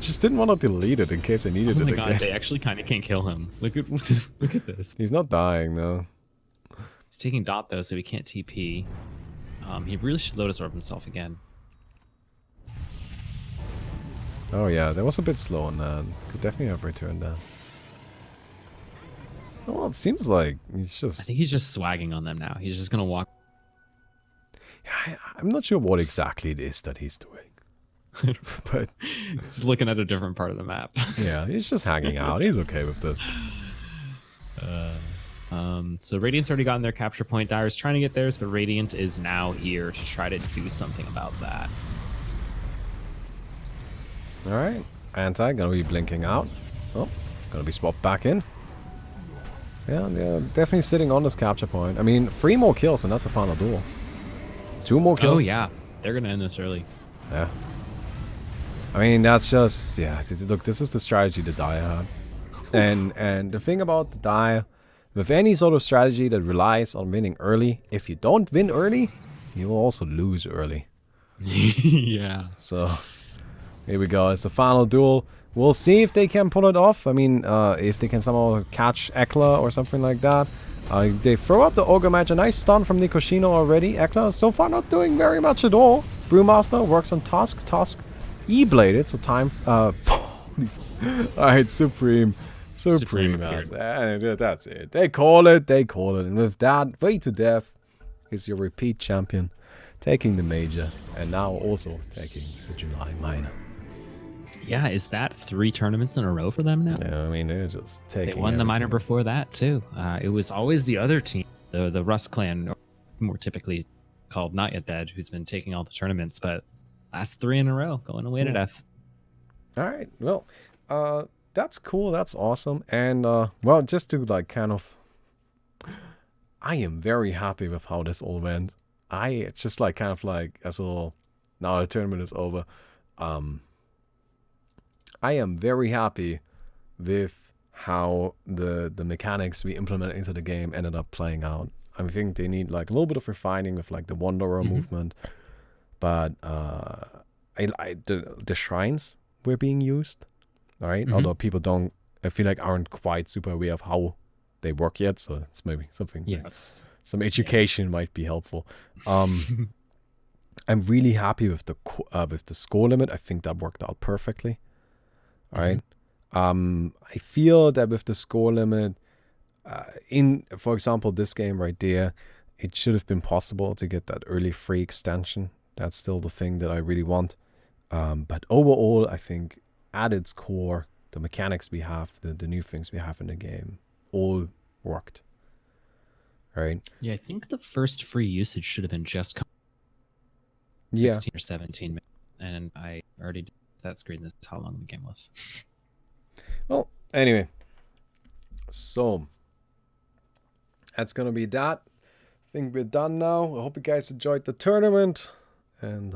Just didn't want to delete it in case I needed Oh my it god, again. they actually kind of can't kill him. Look at this. He's not dying though. He's taking dot though, so he can't TP. He really should Lotus Orb himself again. Oh yeah, that was a bit slow on that. Could definitely have returned that. Oh, well, it seems like he's I just... think he's just swagging on them now. He's just gonna walk. I'm not sure what exactly it is that he's doing. But He's looking at a different part of the map. yeah, he's just hanging out. He's okay with this. So Radiant's already gotten their capture point. Dire's trying to get theirs, but Radiant is now here to try to do something about that. Alright, Anti gonna be blinking out. Oh, gonna be swapped back in. Yeah, they're definitely sitting on this capture point. I mean, 3 more kills and that's a final duel. 2 more kills. Oh yeah, they're gonna end this early. Yeah. I mean, that's just... Yeah, look, this is the strategy the Dire had. And the thing about the Dire, with any sort of strategy that relies on winning early, if you don't win early, you will also lose early. Yeah. So... Here we go, it's the final duel. We'll see if they can pull it off. I mean, if they can somehow catch Eckler or something like that. They throw out the Ogre Match. A nice stun from Nikoshino already. Eckler so far not doing very much at all. Brewmaster works on Tusk. Tusk E-bladed, so time... Alright, Supreme. Supreme has it. And that's it. They call it. And with that, Way to Death is your repeat champion. Taking the major. And now also taking the July minor. Yeah, is that 3 tournaments in a row for them now? Yeah, I mean, they're just taking They won the minor everything. before that too. It was always the other team, the Rust clan, or more typically called Not Yet Dead, who's been taking all the tournaments. But last 3 in a row, going away to death. All right, well, that's cool. That's awesome. And well, just to like kind of, I am very happy with how this all went. I just like kind of like as a little, now the tournament is over. I am very happy with how the mechanics we implemented into the game ended up playing out. I think they need like a little bit of refining with like the Wanderer movement, but the shrines were being used, all right? Although people don't, I feel like aren't quite super aware of how they work yet, so it's maybe something. Yes. Some education might be helpful. I'm really happy with the score limit. I think that worked out perfectly. All right. I feel that with the score limit, for example, this game right there, it should have been possible to get that early free extension. That's still the thing that I really want. But overall, I think at its core, the mechanics we have, the new things we have in the game, all worked. Right? Yeah, I think the first free usage should have been just 16 or 17 minutes, and I already did that screen. This is how long the game was. Well, anyway, so that's gonna be that. I think we're done now. I hope you guys enjoyed the tournament, and